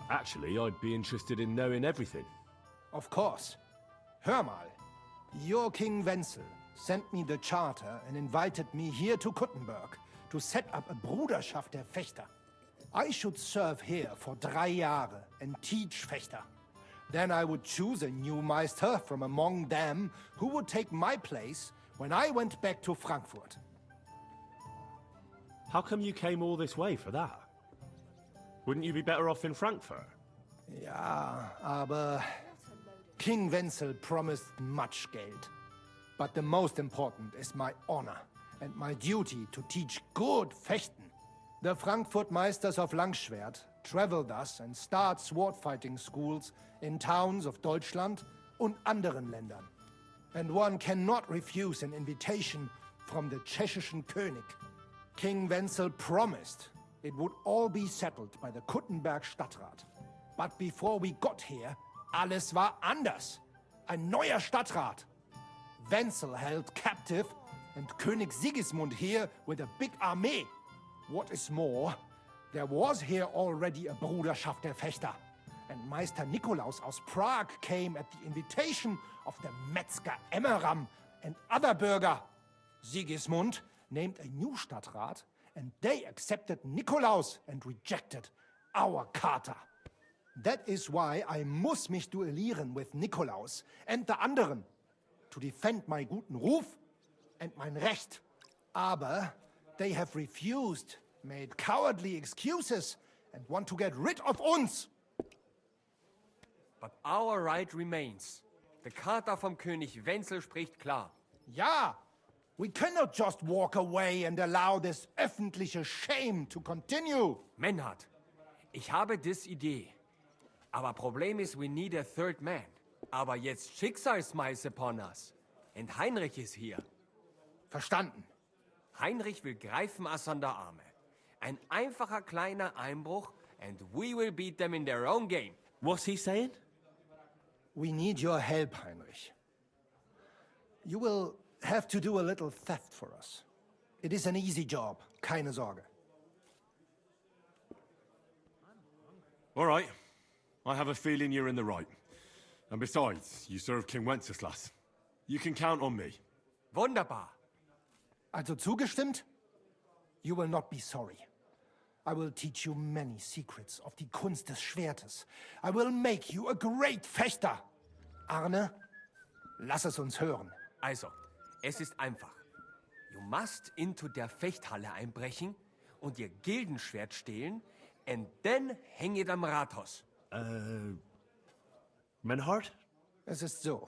Actually, I'd be interested in knowing everything. Of course. Hör mal. Your King Wenzel sent me the charter and invited me here to Kuttenberg to set up a Bruderschaft der Fechter. I should serve here for 3 Jahre and teach Fechter. Then I would choose a new Meister from among them who would take my place when I went back to Frankfurt. How come you came all this way for that? Wouldn't you be better off in Frankfurt? Ja, aber King Wenzel promised much Geld. But the most important is my honor and my duty to teach good Fechten. The Frankfurt Meisters of Langschwert travel thus and start sword fighting schools in towns of Deutschland und anderen Ländern. And one cannot refuse an invitation from the tschechischen König. King Wenzel promised it would all be settled by the Kuttenberg Stadtrat. But before we got here, alles war anders. Ein neuer Stadtrat. Wenzel held captive and König Sigismund here with a big army. What is more, there was here already a Bruderschaft der Fechter. And Meister Nikolaus aus Prague came at the invitation of the Metzger Emmeram and other burger. Sigismund named a new Stadtrat and they accepted Nikolaus and rejected our Charta. That is why I muss mich duellieren with Nikolaus and the anderen, to defend my guten Ruf and mein Recht. Aber they have refused, made cowardly excuses and want to get rid of uns. But our right remains. The Charta vom König Wenzel spricht klar. Ja, we cannot just walk away and allow this öffentliche shame to continue. Menhard, ich habe dis Idee. Aber Problem ist, we need a third man. Aber jetzt Schicksalsmeis upon us. Und Heinrich ist hier. Verstanden. Heinrich will greifen us an der Arme. Ein einfacher kleiner Einbruch and we will beat them in their own game. What's he saying? We need your help, Heinrich. You will have to do a little theft for us. It is an easy job, keine Sorge. All right. I have a feeling you're in the right. And besides, you serve King Wenceslas. You can count on me. Wunderbar. Also zugestimmt? You will not be sorry. I will teach you many secrets of die Kunst des Schwertes. I will make you a great Fechter. Arne, lass es uns hören. Also, es ist einfach. You must into der Fechthalle einbrechen und ihr Gildenschwert stehlen and then hang it am Rathaus. Menhard? Es ist so.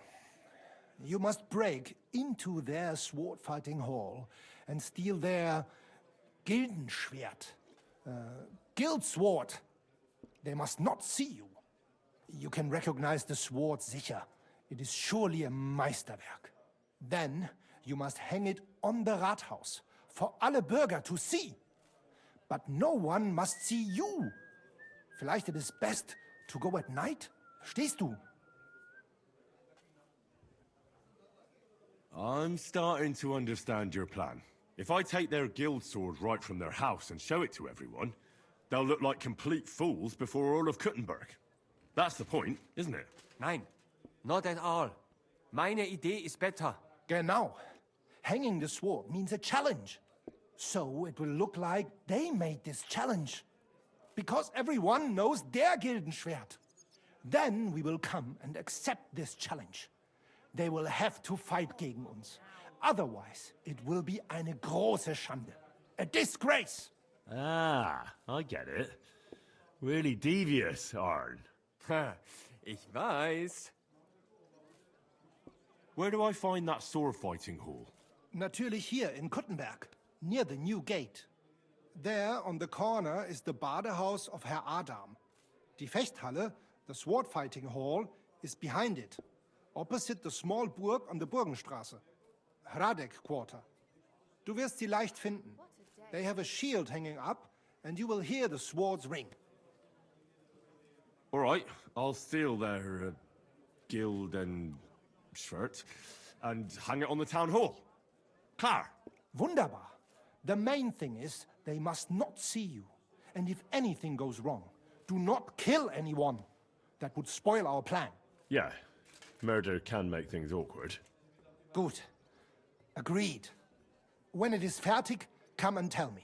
You must break into their sword fighting hall and steal their Gildenschwert. Guild sword. They must not see you. You can recognize the sword sicher. It is surely a Meisterwerk. Then you must hang it on the Rathaus for alle Bürger to see. But no one must see you. Vielleicht it is best to go at night? Verstehst du? I'm starting to understand your plan. If I take their guild sword right from their house and show it to everyone, they'll look like complete fools before all of Kuttenberg. That's the point, isn't it? Nein, not at all. Meine Idee ist better. Genau. Hanging the sword means a challenge. So it will look like they made this challenge. Because everyone knows their Gildenschwert. Then we will come and accept this challenge. They will have to fight gegen uns. Otherwise, it will be eine große Schande. A disgrace! Ah, I get it. Really devious, Arn. Ich weiß. Where do I find that sword fighting hall? Natürlich hier in Kuttenberg, near the new gate. There on the corner is the Badehaus of Herr Adam. Die Fechthalle, the sword fighting hall, is behind it, opposite the small Burg on the Burgenstraße. Hradek Quarter. Du wirst sie leicht finden. They have a shield hanging up, and you will hear the swords ring. All right, I'll steal their guild and shirt and hang it on the town hall. Klar. Wunderbar. The main thing is they must not see you. And if anything goes wrong, do not kill anyone. That would spoil our plan. Yeah, murder can make things awkward. Gut. Agreed. When it is fertig, come and tell me.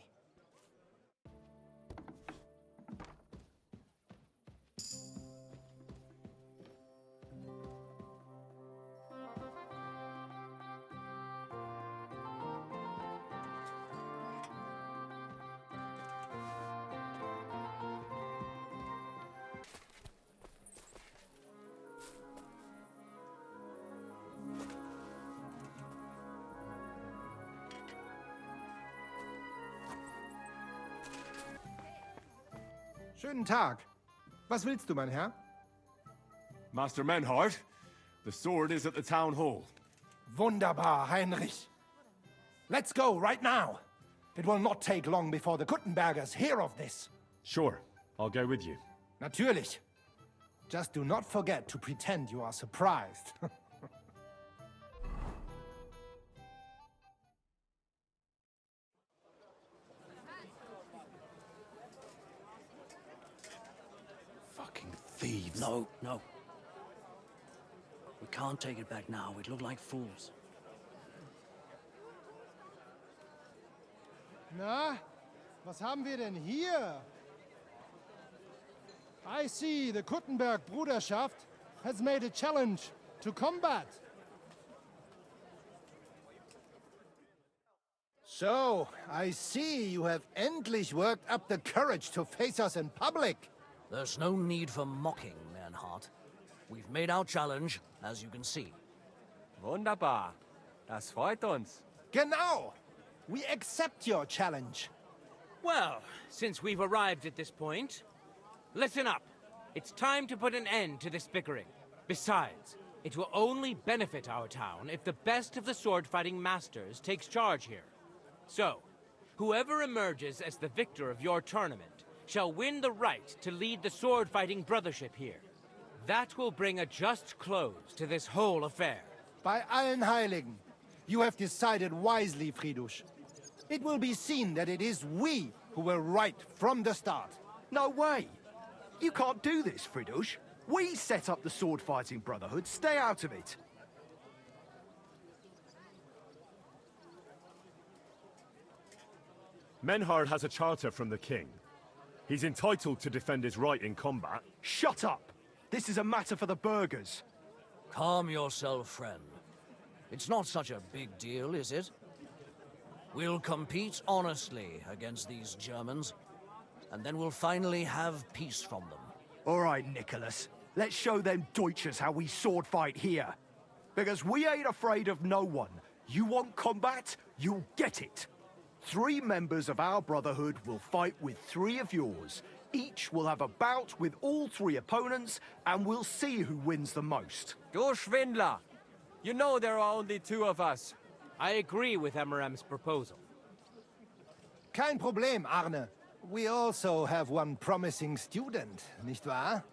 Schönen Tag. Was willst du, mein Herr? Master Menhard, the sword is at the town hall. Wunderbar, Heinrich. Let's go right now. It will not take long before the Kuttenbergers hear of this. Sure, I'll go with you. Natürlich. Just do not forget to pretend you are surprised. Fucking thieves. No, no. We can't take it back now. We'd look like fools. Na, was haben wir denn hier? I see the Kuttenberg Bruderschaft has made a challenge to combat. So, I see you have endlich worked up the courage to face us in public. There's no need for mocking, Menhard. We've made our challenge, as you can see. Wunderbar. Das freut uns. Genau! We accept your challenge. Well, since we've arrived at this point, listen up. It's time to put an end to this bickering. Besides, it will only benefit our town if the best of the sword-fighting masters takes charge here. So, whoever emerges as the victor of your tournament shall win the right to lead the sword-fighting brothership here. That will bring a just close to this whole affair. Bei allen Heiligen, you have decided wisely, Friedrich. It will be seen that it is we who were right from the start. No way! You can't do this, Friedrich. We set up the sword-fighting brotherhood. Stay out of it. Menhard has a charter from the king. He's entitled to defend his right in combat. Shut up! This is a matter for the burghers. Calm yourself, friend. It's not such a big deal, is it? We'll compete honestly against these Germans, and then we'll finally have peace from them. All right, Nicholas. Let's show them Deutschers how we sword fight here. Because we ain't afraid of no one. You want combat? You'll get it. 3 members of our brotherhood will fight with 3 of yours. Each will have a bout with all 3 opponents, and we'll see who wins the most. Du Schwindler! You know there are only 2 of us. I agree with Emmerem's proposal. Kein Problem, Arne. We also have one promising student, nicht wahr?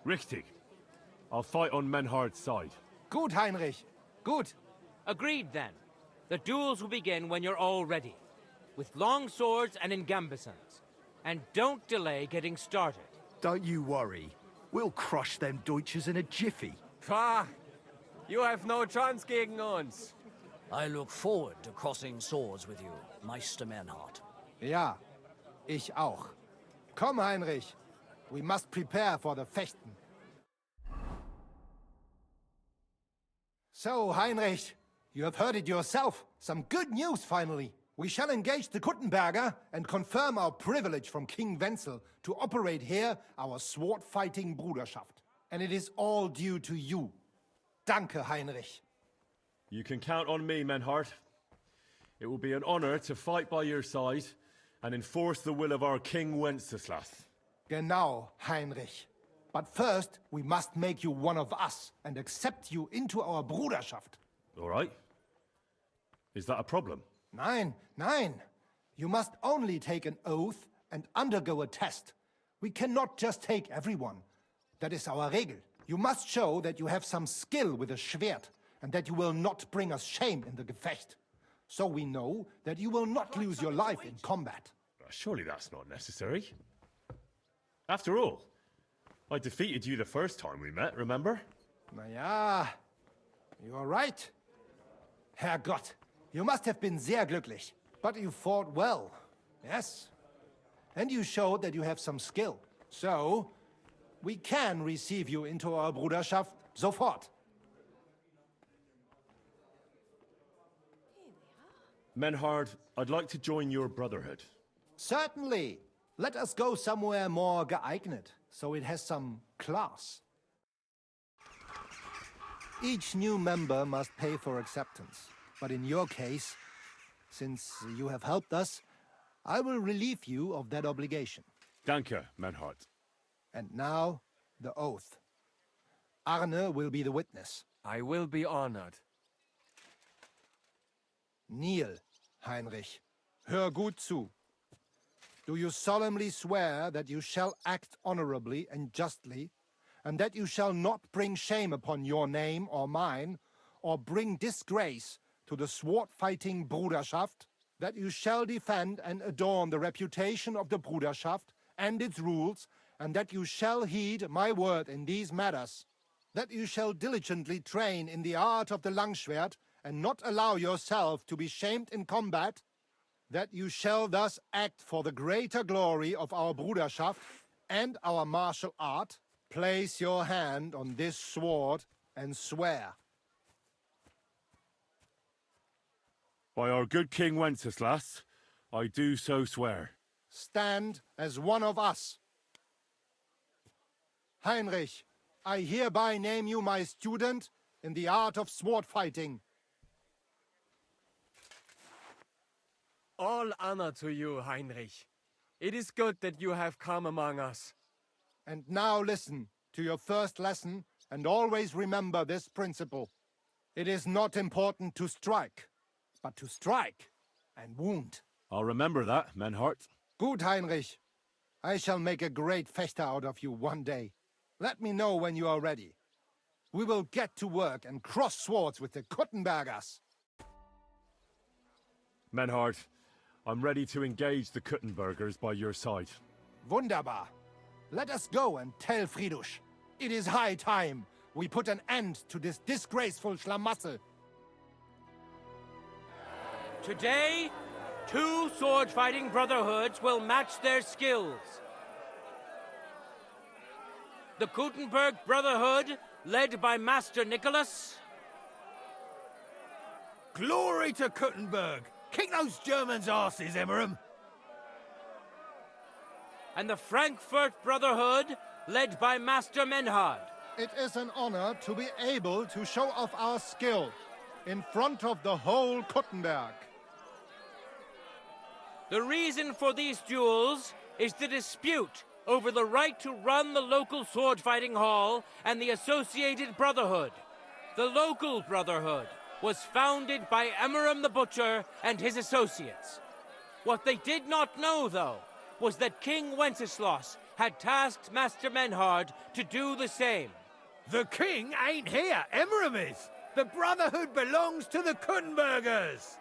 Richtig. I'll fight on Menhard's side. Gut, Heinrich. Gut. Agreed, then. The duels will begin when you're all ready, with long swords and in gambesons. And don't delay getting started. Don't you worry. We'll crush them Deutschers in a jiffy. Pah! You have no chance gegen uns. I look forward to crossing swords with you, Meister Menhard. Ja, ich auch. Komm, Heinrich. We must prepare for the Fechten. So, Heinrich, you have heard it yourself. Some good news, finally. We shall engage the Kuttenberger and confirm our privilege from King Wenzel to operate here our sword-fighting Bruderschaft. And it is all due to you. Danke, Heinrich. You can count on me, Menhard. It will be an honor to fight by your side and enforce the will of our King Wenceslas. Genau, Heinrich. But first, we must make you one of us and accept you into our Bruderschaft. All right. Is that a problem? Nein, nein. You must only take an oath and undergo a test. We cannot just take everyone. That is our Regel. You must show that you have some skill with a Schwert and that you will not bring us shame in the Gefecht. So we know that you will not lose your life in combat. Surely that's not necessary. After all, I defeated you the first time we met, remember? Na ja, you are right. Herrgott, you must have been sehr glücklich. But you fought well, yes. And you showed that you have some skill. So, we can receive you into our Bruderschaft sofort. Menhard, I'd like to join your brotherhood. Certainly. Let us go somewhere more geeignet, so it has some class. Each new member must pay for acceptance. But in your case, since you have helped us, I will relieve you of that obligation. Danke, Menhard. And now, the oath. Arne will be the witness. I will be honored. Kneel, Heinrich. Hör gut zu. Do you solemnly swear that you shall act honorably and justly, and that you shall not bring shame upon your name or mine, or bring disgrace to the sword-fighting Bruderschaft, that you shall defend and adorn the reputation of the Bruderschaft and its rules, and that you shall heed my word in these matters, that you shall diligently train in the art of the Langschwert, and not allow yourself to be shamed in combat, that you shall thus act for the greater glory of our Bruderschaft and our martial art. Place your hand on this sword and swear. By our good King Wenceslas, I do so swear. Stand as one of us. Heinrich, I hereby name you my student in the art of sword fighting. All honor to you, Heinrich. It is good that you have come among us. And now listen to your first lesson, and always remember this principle. It is not important to strike, but to strike and wound. I'll remember that, Menhard. Good, Heinrich. I shall make a great fechter out of you one day. Let me know when you are ready. We will get to work and cross swords with the Kuttenbergers. Menhard, I'm ready to engage the Kuttenbergers by your side. Wunderbar. Let us go and tell Friedrich. It is high time we put an end to this disgraceful schlamassel. Today, 2 sword-fighting brotherhoods will match their skills. The Kuttenberg Brotherhood, led by Master Nicholas. Glory to Kuttenberg! Kick those Germans' asses, Emmeram! And the Frankfurt Brotherhood, led by Master Menhard. It is an honor to be able to show off our skill in front of the whole Kuttenberg. The reason for these duels is the dispute over the right to run the local sword-fighting hall and the associated brotherhood. The local brotherhood was founded by Emmeram the Butcher and his associates. What they did not know, though, was that King Wenceslas had tasked Master Menhard to do the same. The king ain't here, Emmeram is! The Brotherhood belongs to the Kuttenbergers!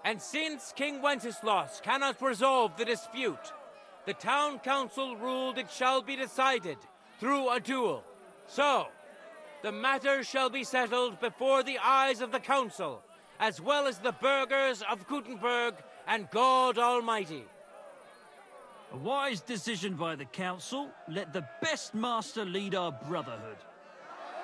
And since King Wenceslas cannot resolve the dispute, the town council ruled it shall be decided through a duel. So, the matter shall be settled before the eyes of the council, as well as the burghers of Kuttenberg and God Almighty. A wise decision by the council. Let the best master lead our brotherhood.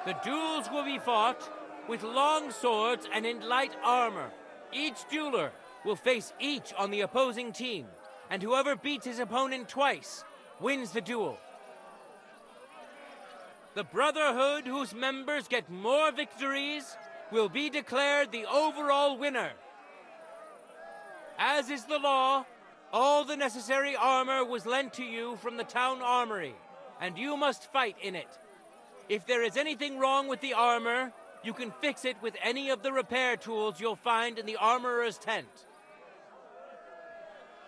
The duels will be fought with long swords and in light armor. Each dueler will face each on the opposing team, and whoever beats his opponent twice wins the duel. The brotherhood whose members get more victories will be declared the overall winner. As is the law, all the necessary armor was lent to you from the town armory, and you must fight in it. If there is anything wrong with the armor, you can fix it with any of the repair tools you'll find in the armorer's tent.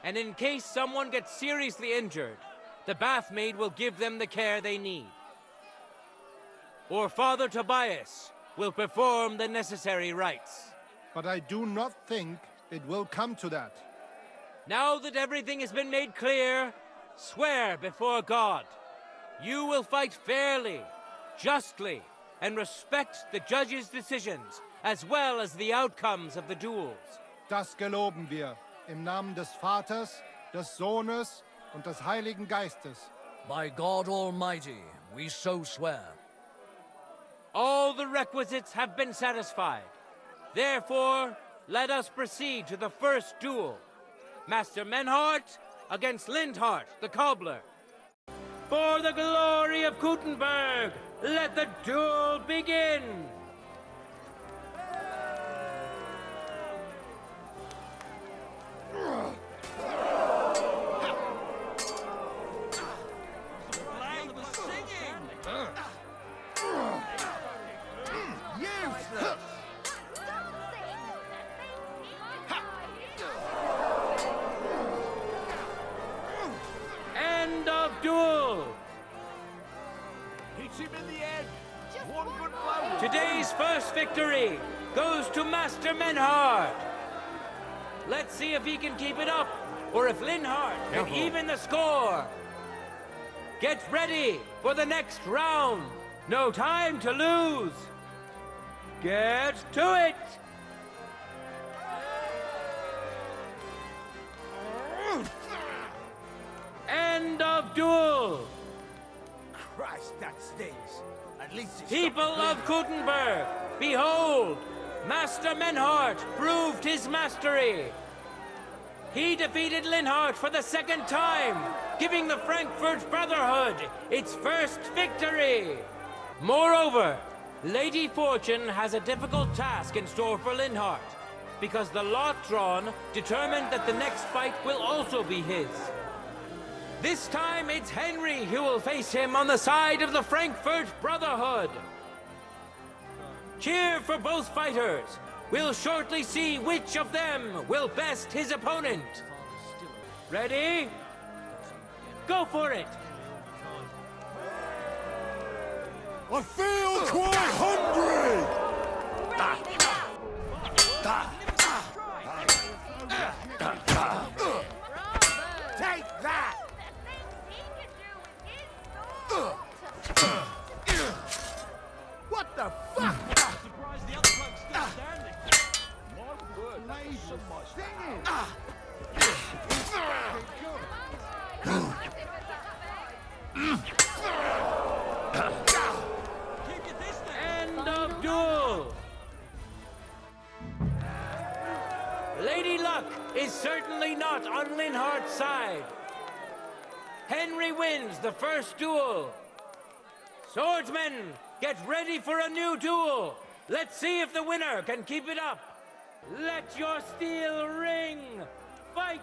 And in case someone gets seriously injured, the bathmaid will give them the care they need. Or Father Tobias will perform the necessary rites. But I do not think it will come to that. Now that everything has been made clear, swear before God. You will fight fairly, justly, and respect the judge's decisions, as well as the outcomes of the duels. Das geloben wir, im Namen des Vaters, des Sohnes und des Heiligen Geistes. By God Almighty, we so swear. All the requisites have been satisfied. Therefore, let us proceed to the first duel. Master Menhard against Lindhart, the cobbler. For the glory of Kuttenberg, let the duel begin! Beats him in the end. One good blow. Today's first victory goes to Master Menhard. Let's see if he can keep it up, or if Linhard can even the score. Get ready for the next round. No time to lose. Get to it. End of duel. Christ, that stings. At least it's People of Gutenberg, behold, Master Menhard proved his mastery. He defeated Linhard for the second time, giving the Frankfurt Brotherhood its first victory. Moreover, Lady Fortune has a difficult task in store for Linhard, because the lot drawn determined that the next fight will also be his. This time it's Henry who will face him on the side of the Frankfurt Brotherhood. Cheer for both fighters. We'll shortly see which of them will best his opponent. Ready? Go for it! I feel quite hungry! Take that! What the fuck? Surprised the other bloke's still standing. My word, that's so much stinging. End of duel! Lady Luck is certainly not on Linhardt's side. Henry wins the first duel. Swordsmen, get ready for a new duel. Let's see if the winner can keep it up. Let your steel ring. Fight!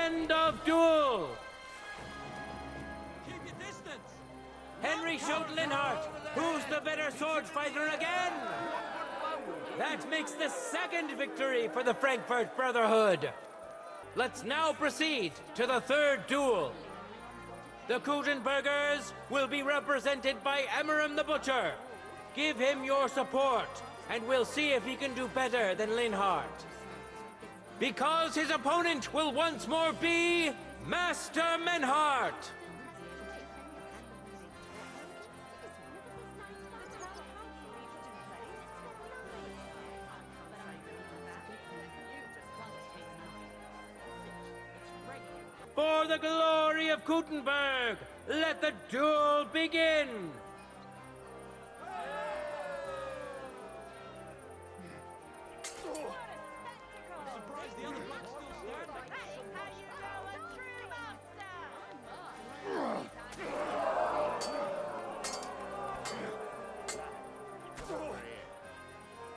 End of duel! Keep your distance. Henry showed Linhard who's the better sword fighter again. That makes the second victory for the Frankfurt Brotherhood. Let's now proceed to the third duel. The Gutenbergers will be represented by Emmeram the Butcher. Give him your support, and we'll see if he can do better than Linhard. Because his opponent will once more be Master Menhard. For the glory of Gutenberg, let the duel begin! Surprised the other bloke's still standing.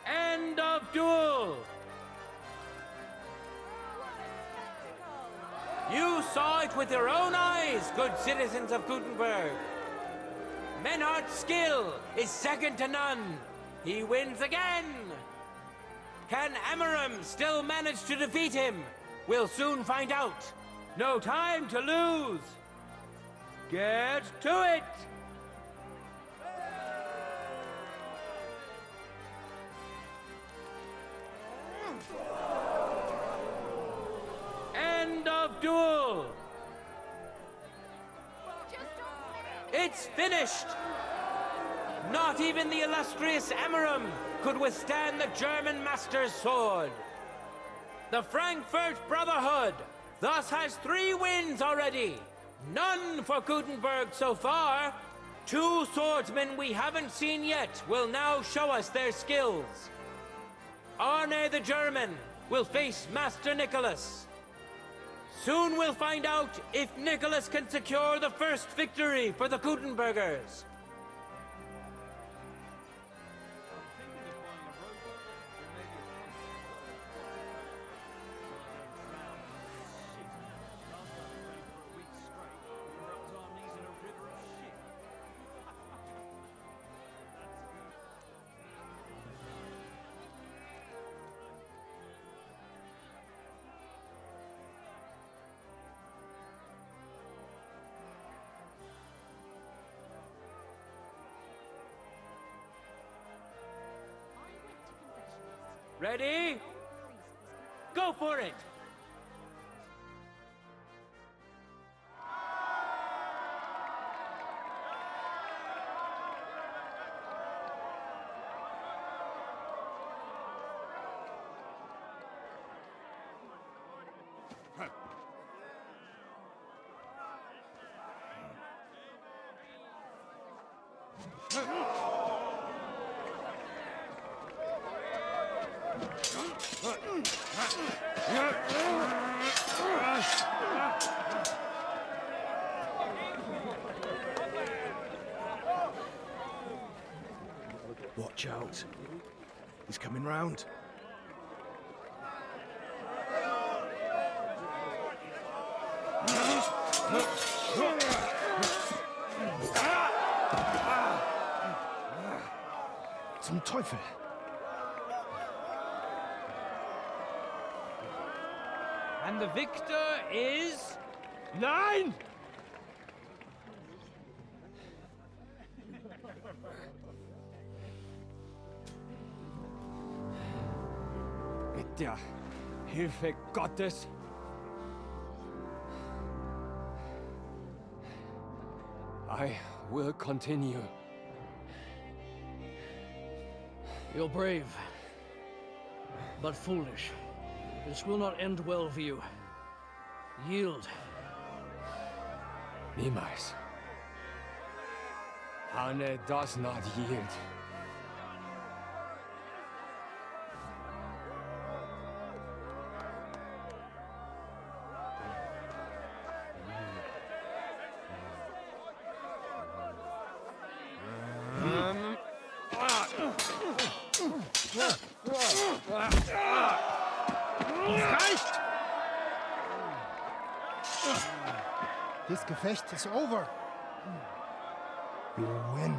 End of duel! You saw it with your own eyes, good citizens of Gutenberg. Menhardt's skill is second to none. He wins again. Can Emmeram still manage to defeat him? We'll soon find out. No time to lose. Get to it! End of duel! It's finished! Not even the illustrious Emmeram could withstand the German master's sword. The Frankfurt Brotherhood thus has 3 wins already. None for Gutenberg so far. 2 swordsmen we haven't seen yet will now show us their skills. Arne the German will face Master Nicholas. Soon we'll find out if Nicholas can secure the first victory for the Gutenbergers. Ready? Go for it! Watch out. He's coming round. Zum Teufel! And the victor is... Nein! Mit der Hilfe Gottes. I will continue. You're brave, but foolish. This will not end well for you. Yield. Niemals. Arne does not yield. This Gefecht is over. You'll win.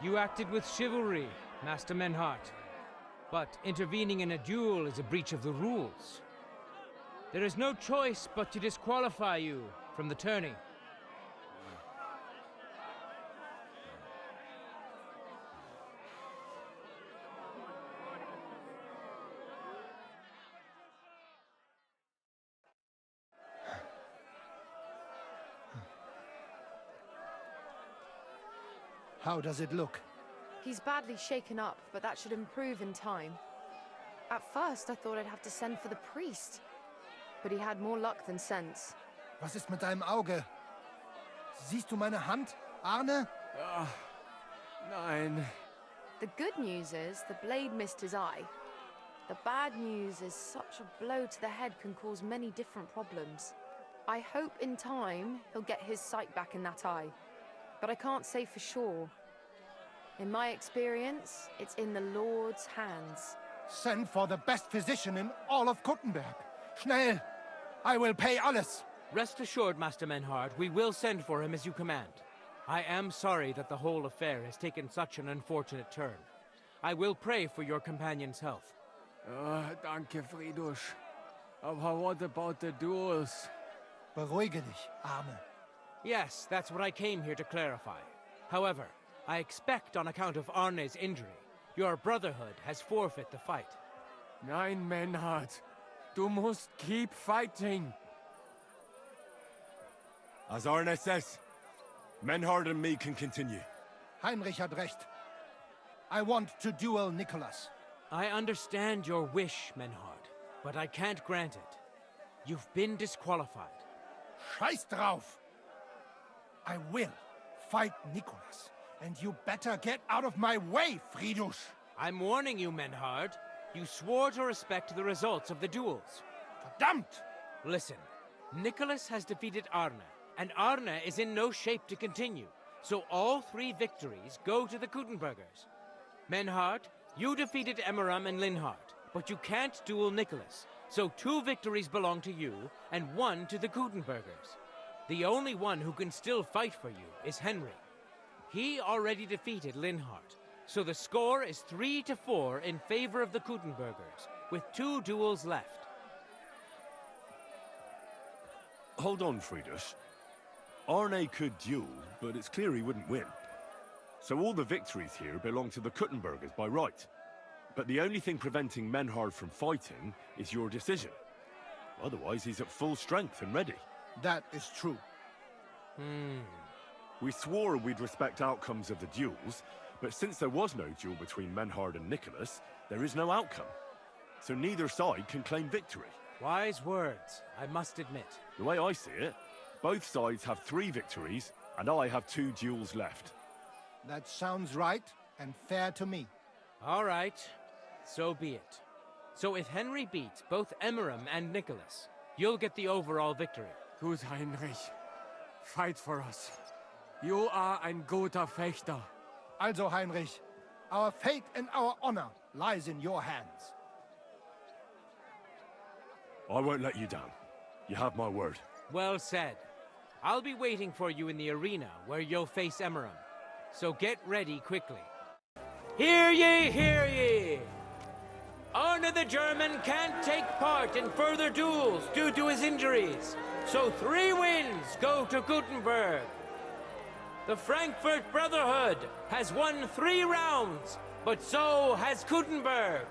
You acted with chivalry, Master Menhard. But intervening in a duel is a breach of the rules. There is no choice but to disqualify you from the tourney. How does it look? He's badly shaken up, but that should improve in time. At first, I thought I'd have to send for the priest. But he had more luck than sense. Was ist mit deinem Auge? Siehst du meine Hand, Arne? Nein. The good news is the blade missed his eye. The bad news is such a blow to the head can cause many different problems. I hope in time he'll get his sight back in that eye. But I can't say for sure. In my experience, it's in the Lord's hands. Send for the best physician in all of Kuttenberg. Schnell! I will pay alles. Rest assured, Master Menhard, we will send for him as you command. I am sorry that the whole affair has taken such an unfortunate turn. I will pray for your companion's health. Danke, Friedrich. Aber what about the duels? Beruhige dich, Arne. Yes, that's what I came here to clarify. However, I expect on account of Arne's injury, your brotherhood has forfeit the fight. Nein, Menhard. Du musst keep fighting. As Arne says, Menhard and me can continue. Heinrich had recht. I want to duel Nicholas. I understand your wish, Menhard, but I can't grant it. You've been disqualified. Scheiß drauf! I will fight Nicholas, and you better get out of my way, Friedrich! I'm warning you, Menhard. You swore to respect the results of the duels. Verdammt! Listen, Nicholas has defeated Arne, and Arne is in no shape to continue, so all 3 victories go to the Kuttenbergers. Menhard, you defeated Emmeram and Linhard, but you can't duel Nicholas, so 2 victories belong to you, and 1 to the Kuttenbergers. The only one who can still fight for you is Henry. He already defeated Linhard, so the score is 3-4 in favor of the Kuttenbergers, with 2 duels left. Hold on, Friedrich. Arne could duel, but it's clear he wouldn't win. So all the victories here belong to the Kuttenbergers by right. But the only thing preventing Menhard from fighting is your decision. Otherwise, he's at full strength and ready. That is true. We swore we'd respect outcomes of the duels, but since there was no duel between Menhard and Nicholas, there is no outcome. So neither side can claim victory. Wise words, I must admit. The way I see it, both sides have 3 victories, and I have 2 duels left. That sounds right and fair to me. All right, so be it. So if Henry beats both Emmeram and Nicholas, you'll get the overall victory. Gut, Heinrich. Fight for us. You are ein guter Fechter. Also, Heinrich, our fate and our honor lies in your hands. I won't let you down. You have my word. Well said. I'll be waiting for you in the arena where you'll face Emmeram. So get ready quickly. Hear ye, hear ye! Arne the German can't take part in further duels due to his injuries, so 3 wins go to Gutenberg. The Frankfurt Brotherhood has won 3 rounds, but so has Gutenberg.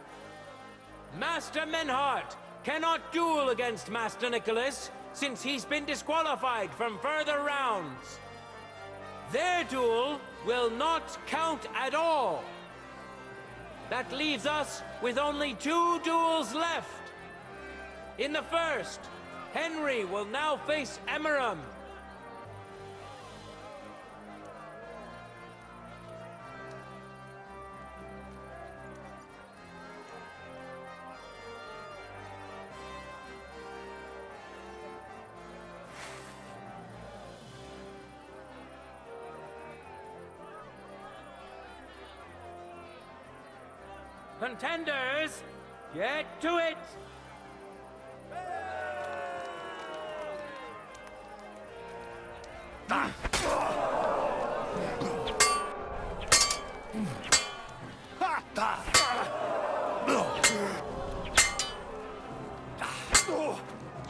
Master Menhard cannot duel against Master Nicholas since he's been disqualified from further rounds. Their duel will not count at all. That leaves us with only 2 duels left. In the first, Henry will now face Emmeram. Contenders, get to it!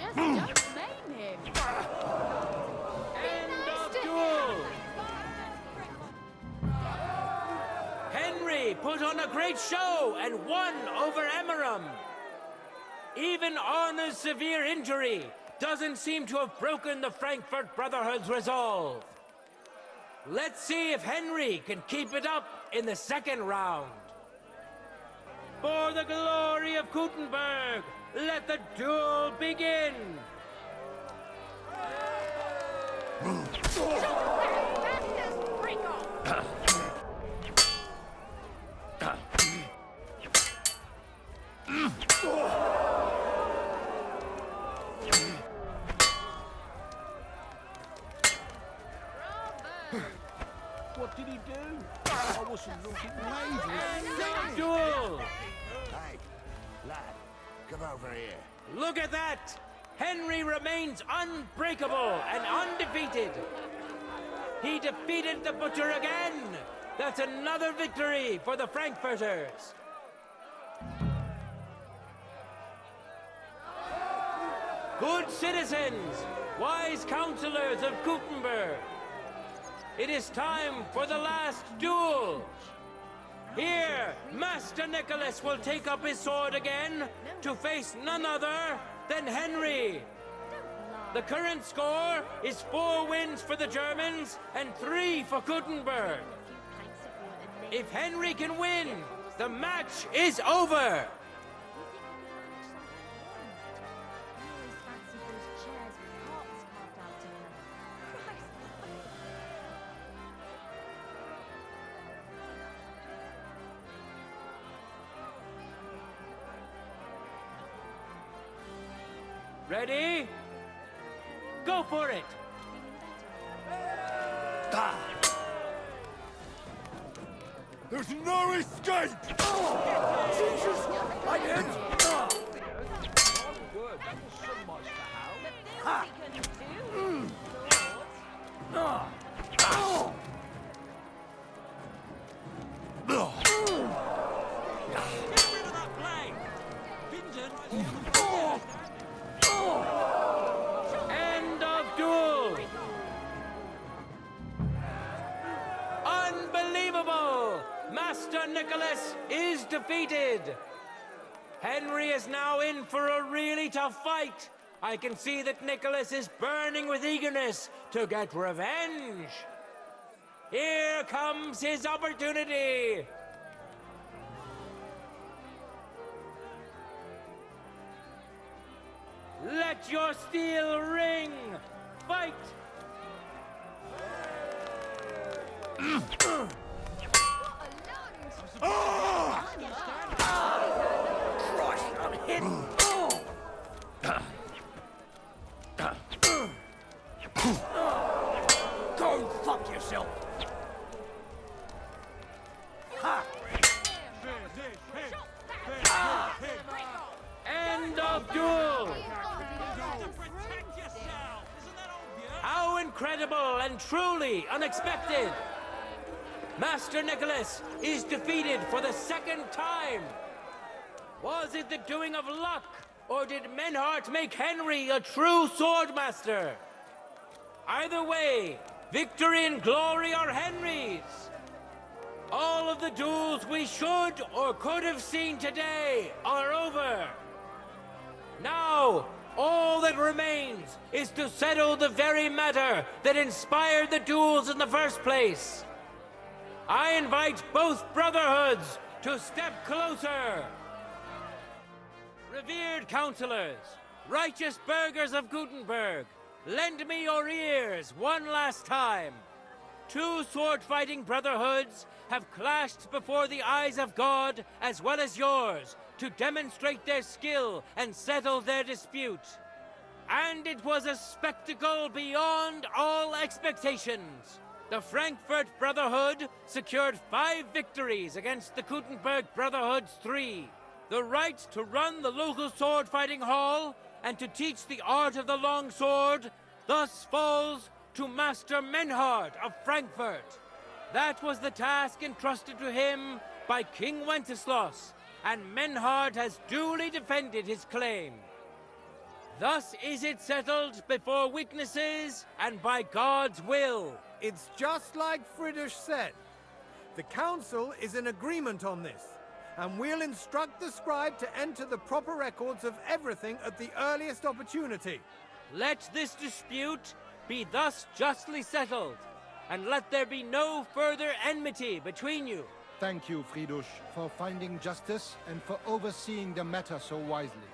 Just don't maim him. End of duel! Henry put on a great show and won over Emmeram. Even Arne's severe injury doesn't seem to have broken the Frankfurt Brotherhood's resolve. Let's see if Henry can keep it up in the second round. For the glory of Gutenberg, let the duel begin! What did he do? I wasn't looking lazy. Duel! Hey, lad, come over here. Look at that! Henry remains unbreakable and undefeated. He defeated the Butcher again. That's another victory for the Frankfurters. Good citizens, wise counselors of Gutenberg, it is time for the last duel. Here, Master Nicholas will take up his sword again to face none other than Henry. The current score is 4 wins for the Germans and 3 for Gutenberg. If Henry can win, the match is over. Ready? Go for it! There's no escape! Jesus! I did! Good, that was so much to have. Ha! Get rid of that flag! Vincent! End of duel! Unbelievable! Master Nicholas is defeated. Henry is now in for a really tough fight. I can see that Nicholas is burning with eagerness to get revenge. Here comes his opportunity. Let your steel ring. Fight! Christ, I'm hit! Go fuck yourself! Ha! End of duel! How incredible and truly unexpected! Master Nicholas is defeated for the second time! Was it the doing of luck, or did Menhard make Henry a true swordmaster? Either way, victory and glory are Henry's! All of the duels we should or could have seen today are over! Now, all that remains is to settle the very matter that inspired the duels in the first place. I invite both brotherhoods to step closer. Revered counselors, righteous burghers of Gutenberg, lend me your ears one last time. Two sword-fighting brotherhoods have clashed before the eyes of God as well as yours to demonstrate their skill and settle their dispute. And it was a spectacle beyond all expectations. The Frankfurt Brotherhood secured 5 victories against the Gutenberg Brotherhood's 3. The right to run the local sword-fighting hall and to teach the art of the long sword thus falls to Master Menhard of Frankfurt. That was the task entrusted to him by King Wenceslas, and Menhard has duly defended his claim. Thus is it settled before witnesses and by God's will. It's just like Friedrich said. The council is in agreement on this, and we'll instruct the scribe to enter the proper records of everything at the earliest opportunity. Let this dispute be thus justly settled, and let there be no further enmity between you. Thank you, Friedrich, for finding justice and for overseeing the matter so wisely.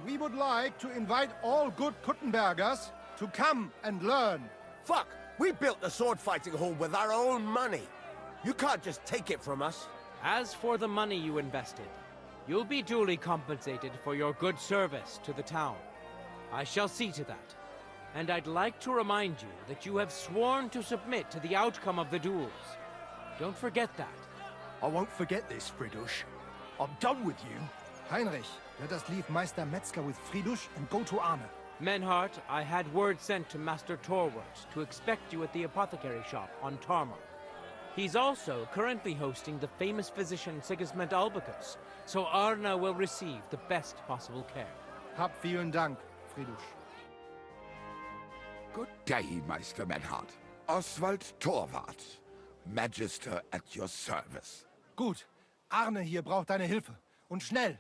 We would like to invite all good Kuttenbergers to come and learn. Fuck! We built the sword-fighting hall with our own money. You can't just take it from us. As for the money you invested, you'll be duly compensated for your good service to the town. I shall see to that. And I'd like to remind you that you have sworn to submit to the outcome of the duels. Don't forget that. I won't forget this, Friedrich. I'm done with you. Heinrich, let us leave Meister Metzger with Friedrich and go to Arne. Menhard, I had word sent to Master Torwart to expect you at the apothecary shop on Tarmar. He's also currently hosting the famous physician Sigismund Albicus, so Arne will receive the best possible care. Hab vielen Dank, Friedrich. Good day, Meister Menhard. Oswald Torwart, Magister at your service. Gut. Arne hier braucht deine Hilfe. Und schnell.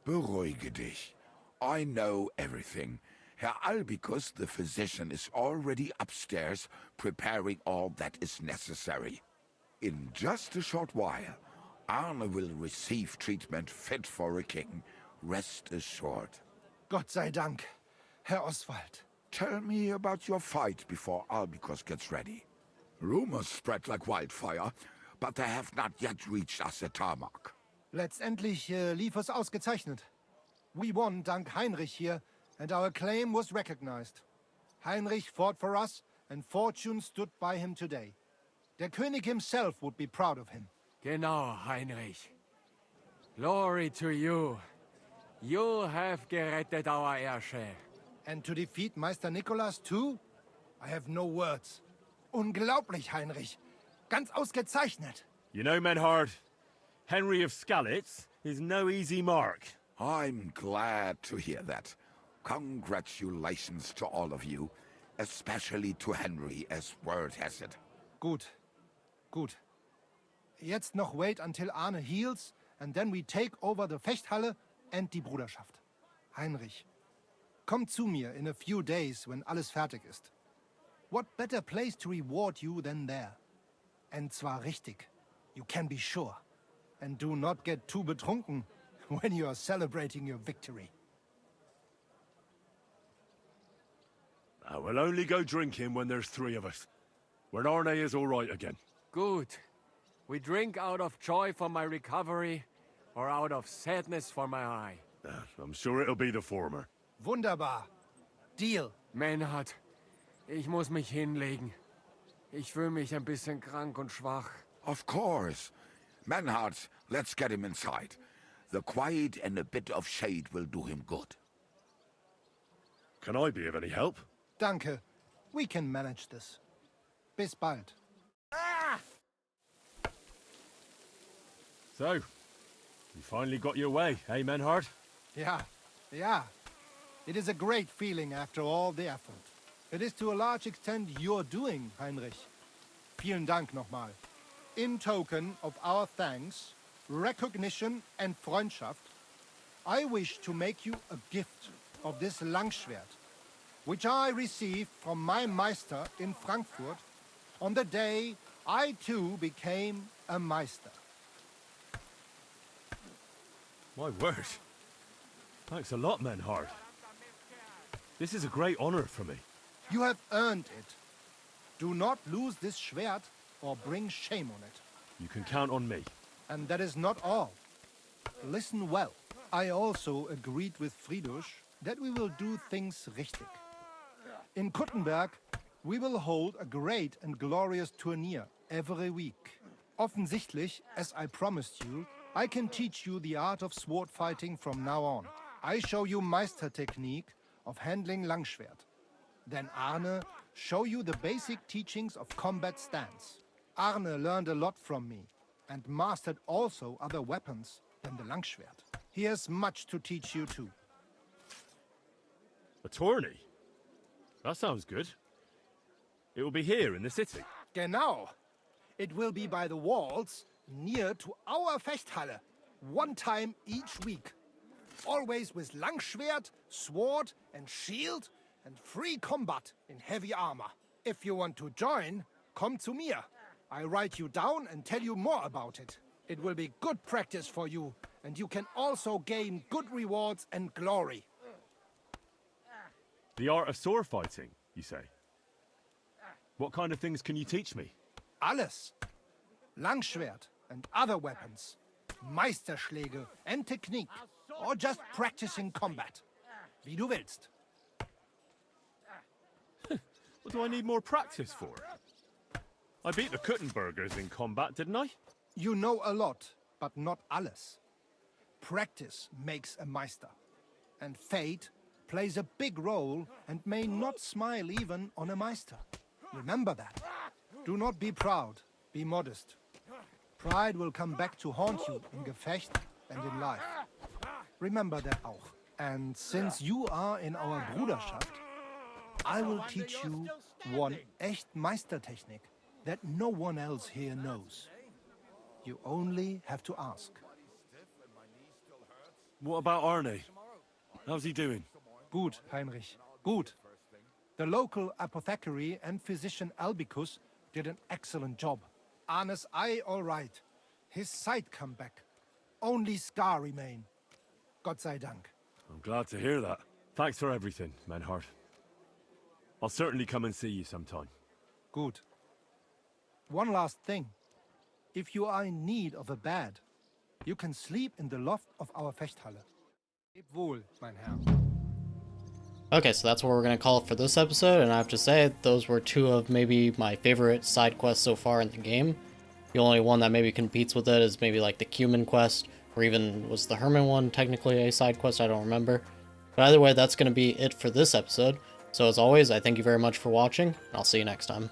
Beruhige dich. I know everything. Herr Albicus, the physician, is already upstairs preparing all that is necessary. In just a short while, Arne will receive treatment fit for a king. Rest assured. Gott sei Dank, Herr Oswald. Tell me about your fight before Albicus gets ready. Rumors spread like wildfire, but they have not yet reached us at Tarmac. Letztendlich lief es ausgezeichnet. We won dank Heinrich here, and our claim was recognized. Heinrich fought for us, and fortune stood by him today. Der König himself would be proud of him. Genau, Heinrich. Glory to you. You have gerettet our heirshare. And to defeat Meister Nicholas too? I have no words. Unglaublich, Heinrich. Ganz ausgezeichnet. You know, Menhard, Henry of Skalitz is no easy mark. I'm glad to hear that. Congratulations to all of you, especially to Henry, as word has it. Gut. Gut. Jetzt noch wait until Arne heals, and then we take over the Fechthalle and die Bruderschaft. Heinrich, komm zu mir in a few days when alles fertig ist. What better place to reward you than there? And zwar richtig. You can be sure. And do not get too betrunken when you are celebrating your victory. I will only go drinking when there's 3 of us. When Arne is all right again. Good. We drink out of joy for my recovery, or out of sadness for my eye. I'm sure it'll be the former. Wunderbar. Deal. Menhard, ich muss mich hinlegen. Ich fühle mich ein bisschen krank und schwach. Of course. Menhard, let's get him inside. The quiet and a bit of shade will do him good. Can I be of any help? Danke. We can manage this. Bis bald. So, you finally got your way, eh, Menhard? Yeah. It is a great feeling after all the effort. It is to a large extent your doing, Heinrich. Vielen Dank nochmal. In token of our thanks, recognition and Freundschaft, I wish to make you a gift of this Langschwert, which I received from my Meister in Frankfurt on the day I too became a Meister. My word. Thanks a lot, Menhard. This is a great honor for me. You have earned it. Do not lose this Schwert or bring shame on it. You can count on me. And that is not all. Listen well. I also agreed with Friedrich that we will do things richtig. In Kuttenberg, we will hold a great and glorious tourney every week. Offensichtlich, as I promised you, I can teach you the art of sword fighting from now on. I show you Meister technique of handling Langschwert. Then Arne show you the basic teachings of combat stance. Arne learned a lot from me and mastered also other weapons than the Langschwert. He has much to teach you too. A tourney? That sounds good. It will be here in the city. Genau. It will be by the walls near to our Fechthalle, one time each week. Always with Langschwert, sword and shield and free combat in heavy armor. If you want to join, come to mir. I write you down and tell you more about it. It will be good practice for you, and you can also gain good rewards and glory. The art of sword fighting, you say? What kind of things can you teach me? Alles. Langschwert and other weapons. Meisterschläge and technique. Or just practicing combat. Wie du willst. What do I need more practice for? I beat the Kuttenbergers in combat, didn't I? You know a lot, but not alles. Practice makes a Meister. And fate plays a big role and may not smile even on a Meister. Remember that. Do not be proud, be modest. Pride will come back to haunt you in Gefecht and in life. Remember that auch. And since you are in our Bruderschaft, I will teach you one echt Meistertechnik that no one else here knows. You only have to ask. What about Arne? How's he doing? Gut, Heinrich. Gut. The local apothecary and physician Albicus did an excellent job. Arne's eye all right. His sight come back. Only scar remain. Gott sei Dank. I'm glad to hear that. Thanks for everything, Menhard. I'll certainly come and see you sometime. Good. One last thing. If you are in need of a bed, you can sleep in the loft of our Fechthalle. Leb wohl, mein Herr. Okay, so that's what we're going to call it for this episode, and I have to say, those were two of maybe my favorite side quests so far in the game. The only one that maybe competes with it is maybe like the Cumin quest, or even was the Herman one technically a side quest, I don't remember. But either way, that's going to be it for this episode. So as always, I thank you very much for watching, and I'll see you next time.